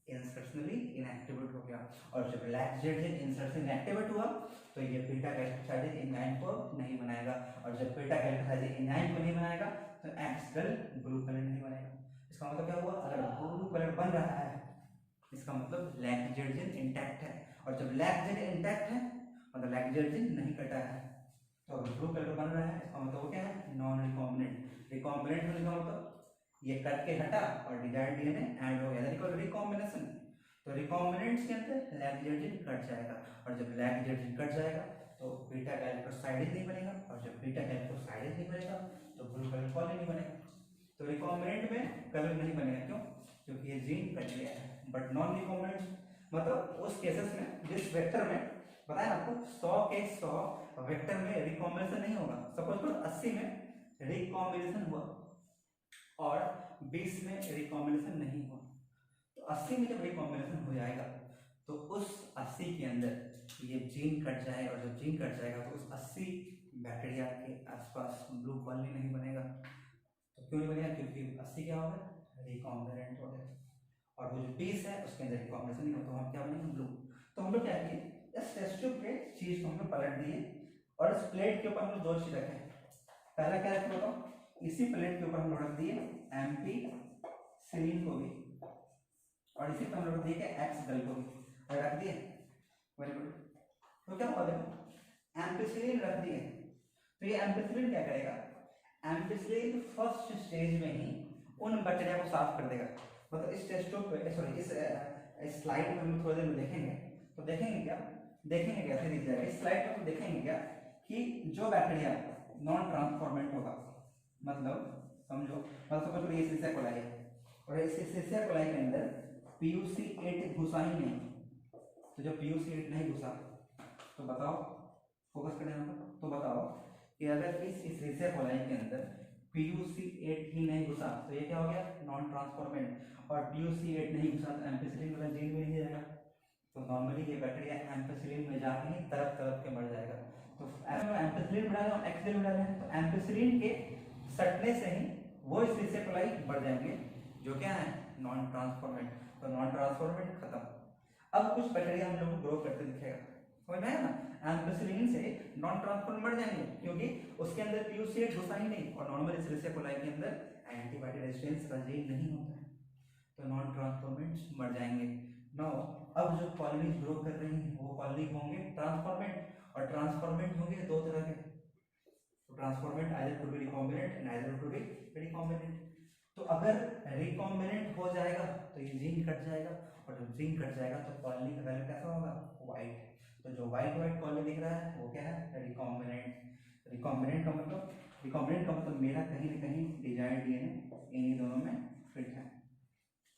इंसर्शनली इनएक्टिवेट हो गया, और जब lack Z gene insertion inactivate हुआ तो ये बीटा गैलेक्टोसाइडेज एंजाइम को नहीं बनाएगा, और जब बीटा गैलेक्टोसाइडेज एंजाइम को नहीं बनाएगा तो एक्स गल ब्लू कलर नहीं बनेगा। इसका मतलब क्या हुआ, अगर ब्लू कलर बन रहा है इसका मतलब लैक जेड जीन इंटैक्ट है, और जब लैक जेड इंटैक्ट है मतलब लैक जेड जीन नहीं कटा है, तो अगर ब्लू कलर बन रहा है इसका मतलब वो क्या है, नॉन रिकॉम्बिनेंट। रिकॉम्बिनेंट होने का मतलब ये कट के हटा और डिजायर्ड डीएनए ऐड हो गया, दैट इज कॉल्ड रिकॉम्बिनेशन। तो रिकॉम्बिनेंट्स के अंदर लैक जेड जीन कट जाएगा, और जब लैक जेड जीन कट जाएगा तो बीटा गैलेक्टोसाइडेज नहीं बनेगा, और जब बीटा गैलेक्टोसाइडेज नहीं बनेगा तो ब्लू कलर कॉलोनी नहीं बनेगा। तो रिकॉम्बिनेंट में कलर नहीं बनेगा, क्यों, क्योंकि ये जीन कट गया है। बट नॉन रिकॉम्बिनेंट मतलब उस केसेस में जिस वेक्टर में बताया आपको 100 के 100 वेक्टर में रिकॉम्बिनेशन नहीं होगा। सपोज करो 80 में रिकॉम्बिनेशन हुआ और 20 में रिकॉम्बिनेशन नहीं हुआ, तो 80 में जब रिकॉम्बिनेशन हो जाएगा तो उस 80 के अंदर ये जीन कट जाएगा, और जब जीन कट जाएगा तो उस 80 बैक्टीरिया के आसपास ब्लू कॉलोनी नहीं बनेगा। तो क्यों नहीं बनेगा? क्योंकि 80 क्या होगा? रिकॉम्बिनेंट हो गया, और वो जो 20 है उसके अंदर रिकॉम्बिनेशन नहीं होता, तो हम क्या बनेंगे? ब्लू। तो हम लोग क्या किए, इस टेस्ट ट्यूब के चीज को हम लोग पलट दिए और इस प्लेट के ऊपर हम लोग दो चीज रखे। पहला क्या रखे बताओ? इसी प्लेट के ऊपर हम लोग रख दिए एम्पीसिलिन को भी, और इसी पर हम लोग रख दिए एक्स गल को भी, और रख दिए। Very good. तो क्या हुआ देखो, एम्पीसिलिन रख दिए, तो ये एम्पीसिलिन क्या करेगा? एम्पीसिलिन फर्स्ट स्टेज में ही उन बैक्टीरिया को साफ कर देगा। मतलब इस टेस्ट ट्यूब पे, सॉरी इस स्लाइड में हम थोड़ी देर में देखेंगे, तो देखेंगे क्या, देखेंगे कैसे दिख जाएगा इस स्लाइड पर। तो देखेंगे क्या कि जो बैक्टीरिया नॉन ट्रांसफॉर्मेंट होगा, मतलब समझो, मतलब सपोज ये सीसा कोलाई है और इस सीसा कोलाई के अंदर PuC8 घुसा ही नहीं, तो जब PuC8 नहीं घुसा तो बताओ, फोकस करें यहाँ पर, तो बताओ कि अगर इस सीसा कोलाई के अंदर PuC8 ही नहीं घुसा तो ये क्या हो गया? Non transformant. और PuC8 नहीं घुसा तो एम्पीसिलिन वाला जीन भी नहीं जाएगा, तो नॉर्मली ये बैक्टीरिया एम्पीसिलिन में जाके ही तरफ तरफ के मर जाएगा। तो एम्पीसिलिन बढ़ा रहे हैं, एक्सिलिन बढ़ा रहे हैं, तो एम्पीसिलिन के सटने से ही वो इस सीसा कोलाई बढ़ जाएंगे जो क्या है? Non transformant. तो नॉन ट्रांसफॉर्मेंट खत्म। अब कुछ बैक्टीरिया हम लोग को ग्रो करते दिखेगा, समझ में आया ना? एम्पीसिलिन से नॉन ट्रांसफॉर्मेंट बढ़ जाएंगे क्योंकि उसके अंदर PuC8 घुसा ही नहीं, और नॉर्मली सीसा कोलाई के अंदर एंटीबायोटिक रेजिस्टेंस का जीन नहीं होता है, तो नॉन ट्रांसफॉर्मेंट्स मर जाएंगे। नाउ अब जो कॉलोनीज ग्रो कर रही हैं वो कॉलोनी होंगे ट्रांसफॉर्मेंट, और ट्रांसफॉर्मेंट होंगे दो तरह के, transformant either to be recombinant and either to be recombinant. तो अगर रिकॉम्बिनेंट हो जाएगा तो ये जीन कट जाएगा, और जब जीन कट जाएगा तो कॉलोनी का कलर कैसा होगा? व्हाइट। तो जो व्हाइट व्हाइट कॉलोनी दिख रहा है वो क्या है? रिकॉम्बिनेंट। रिकॉम्बिनेंट का मतलब मेरा कहीं ना कहीं डिजायर्ड डीएनए इन्हीं दोनों में फिट है।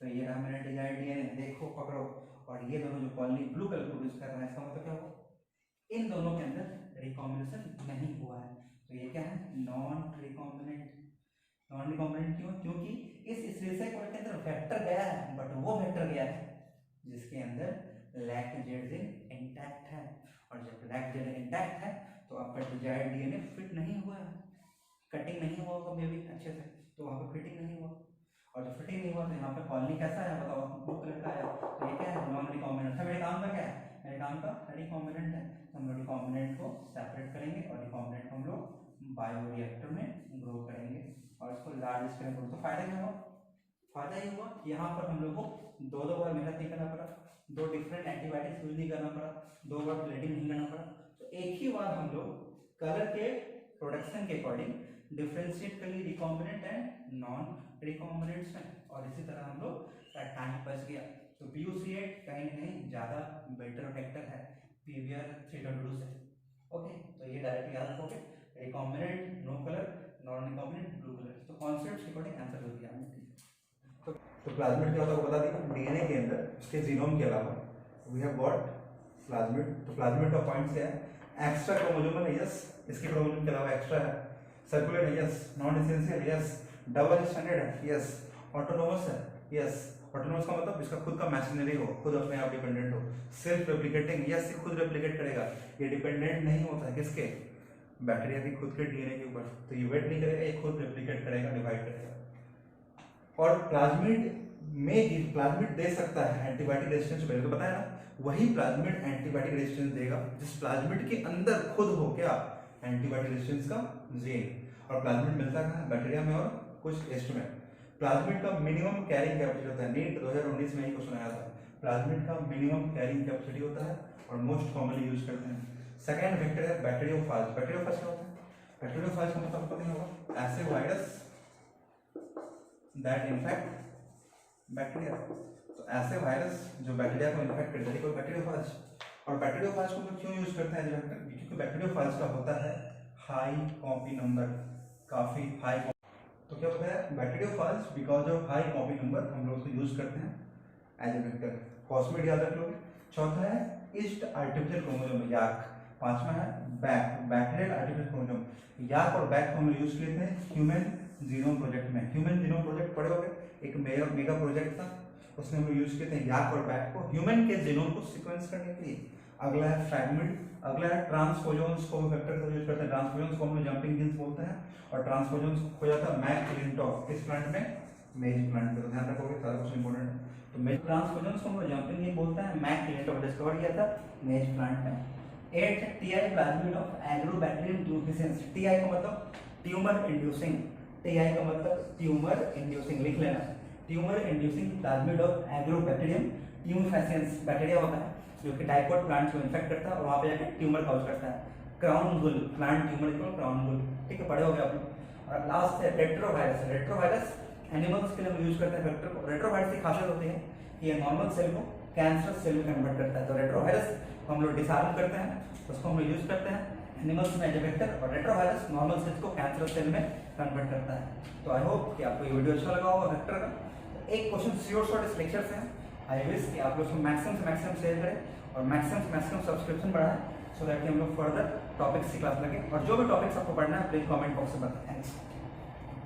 तो ये रहा मेरा डिजायर्ड डीएनए, देखो पकड़ो, और ये दोनों जो कॉलोनी ब्लू कलर प्रोड्यूस कर रहा है, इसका मतलब क्या होगा? इन दोनों के अंदर रिकॉम्बिनेशन नहीं हुआ है, तो ये क्या है? Non recombinant. नॉन रिकॉम्बिनेंट क्यों? क्योंकि इस सीसा कोलाई के अंदर वेक्टर गया है, बट वो वेक्टर गया है जिसके अंदर लैक्टोजेड इंटैक्ट है, और जब लैक्टोजेड इंटैक्ट है तो आपका डिजायर्ड डीएनए फिट नहीं हुआ है, कटिंग नहीं हुआ होगा मे बी अच्छे से, तो वहाँ पे फिटिंग नहीं हुआ, और जब फिटिंग नहीं हुआ तो यहाँ पे कॉलोनी कैसा है बताओ? ब्लू कलर का है, तो ये क्या है? नॉन रिकॉम्बिनेंट है। मेरे काम का क्या है? मेरे काम का रिकॉम्बिनेंट है, तो हम लोग रिकॉम्बिनेंट को सेपरेट करेंगे और रिकॉम्बिनेंट को हम लोग बायोरिएक्टर में ग्रो करेंगे और इसको लार्ज स्केल में। तो फायदा क्या हुआ? फायदा ये हुआ कि यहाँ पर हम लोग को दो बार मेहनत नहीं करना पड़ा, दो डिफरेंट एंटीबायोटिक्स यूज नहीं करना पड़ा, दो बार प्लेटिंग नहीं करना पड़ा, तो एक ही बार हम लोग कलर के प्रोडक्शन के अकॉर्डिंग डिफरेंशिएट कर लिए रिकॉम्बिनेंट एंड नॉन रिकॉम्बिनेंट्स में, और इसी तरह हम लोग का टाइम बच गया। तो PuC8 कहीं ना कहीं ज़्यादा बेटर वेक्टर है PBr322 से। ओके, तो ये डायरेक्ट याद रखोगे, recombinant no colour, non recombinant blue colour. तो कॉन्सेप्ट के अकॉर्डिंग आंसर हो गया हमने। तो प्लाज्मिड क्या होता है वो बता दिया। डीएनए के अंदर उसके जीनोम के अलावा वी हैव गॉट प्लाज्मिड। तो प्लाज्मिड का पॉइंट क्या है? एक्स्ट्रा क्रोमोसोम है, यस, इसके क्रोमोसोम के अलावा एक्स्ट्रा है। सर्कुलर है, yes. Non essential, yes. Double standard है, यस। ऑटोनोमस है, यस। ऑटोनोमस का मतलब इसका खुद का मैशिनरी हो, खुद अपने आप डिपेंडेंट हो। सेल्फ रेप्लिकेटिंग, यस, ये खुद रेप्लिकेट करेगा, ये डिपेंडेंट नहीं होता है किसके? बैक्टीरिया की खुद के डीएनए के ऊपर। तो ये वेट नहीं करेगा, ये खुद रेप्लिकेट करेगा, डिवाइड करेगा। और प्लाज्मिड दे सकता है एंटीबायोटिक रेजिस्टेंस। पहले तो बताया ना, वही प्लाज्मिड एंटीबायोटिक रेजिस्टेंस देगा जिस प्लाज्मिड के अंदर खुद हो क्या? एंटीबायोटिक रेजिस्टेंस का जीन। और प्लाज्मिड मिलता है बैक्टीरिया में और कुछ एस्ट में। प्लाज्मिड का मिनिमम कैरिंग कैपेसिटी होता है, नीट 2019 में ही क्वेश्चन आया था। प्लाज्मिड का मिनिमम कैरिंग कैपेसिटी होता है और मोस्ट कॉमनली यूज करते हैं। सेकेंड वेक्टर है बैक्टीरियोफाज। बैक्टीरियोफाज क्या होता है? बैक्टीरियोफाज का मतलब पता नहीं होगा, ऐसे वायरस दैट इन्फेक्ट बैक्टीरिया। तो ऐसे वायरस जो बैक्टीरिया को इन्फेक्ट करते हैं, बैक्टीरियोफाज। और बैक्टीरियोफाज को क्यों यूज करते हैं? क्योंकि बैक्टीरियोफाज का होता है हाई कॉपी नंबर, काफी हाई। तो क्या होता है? Bacteriophage because of high copy number हम लोग उसको यूज करते हैं एज ए वेक्टर। फॉस्फेट याद रख लोगे। चौथा है ईस्ट आर्टिफिशियल क्रोमोसोम याक, पांचवा है बैक्टीरियल आर्टिफिशियल क्रोमोसोम। याक और बैक को हम यूज किए थे ह्यूमन जीनोम प्रोजेक्ट में। ह्यूमन जीनोम प्रोजेक्ट पढ़े होंगे, एक मेगा प्रोजेक्ट था, उसमें हम यूज किए थे याक और बैक को ह्यूमन के जीनोम को सीक्वेंस करने के लिए। अगला है फ्रैगमेंट, अगला है ट्रांसपोजोन्स को फैक्टर यूज करते हैं। ट्रांसपोजोन्स को हम लोग जंपिंग जीन्स बोलते हैं और ट्रांसपोजोन्स हो जाता है मैक्लिंटॉक किस प्लांट में, मेज प्लांट में। तो ध्यान रखोगे, सारा कुछ इंपॉर्टेंट है। तो मेज ट्रांसपोजोन्स को हम लोग जंपिंग जीन बोलते हैं, मैक्लिंटॉक डिस्कवर किया था मेज प्लांट में। 8 Ti plasmid of Agrobacterium tumefaciens. Ti का मतलब ट्यूमर इंड्यूसिंग, टीआई का मतलब ट्यूमर इंड्यूसिंग, लिख लेना। Tumour inducing plasmid of Agrobacterium tumefaciens bacteria होता है जो कि डाइकोट प्लांट को इन्फेक्ट करता है और वहां पे जाके ट्यूमर कॉज करता है। क्राउन गुल, प्लांट ट्यूमर को क्राउन गुल, ठीक है, पढ़े होंगे आप लोग। और लास्ट है रेट्रोवायरस। रेट्रोवायरस एनिमल्स के लिए हम यूज करते हैं फैक्टर को। रेट्रोवायरस की खासियत होती है कि ये नॉर्मल सेल को कैंसरस सेल में कन्वर्ट करता है। तो रेट्रोवायरस हम लोग डिसआर्म करते हैं, उसको हम लोग यूज करते हैं एनिमल्स में एज ए वेक्टर, और रेट्रोवायरस नॉर्मल सेल्स को कैंसरस सेल में कन्वर्ट करता है। तो आई होप कि आपको ये वीडियो अच्छा लगा होगा वेक्टर का। तो एक क्वेश्चन श्योर शॉर्ट इस लेक्चर से है। आई विश कि आप लोग मैक्सिमम से मैक्सिमम शेयर करें और मैक्सिमम से मैक्सिमम सब्सक्रिप्शन बढ़ाएं, सो दैट कि हम लोग फर्दर टॉपिक्स की क्लास लगे। और जो भी टॉपिक्स आपको पढ़ना है प्लीज कमेंट बॉक्स में बताएं। थैंक्स।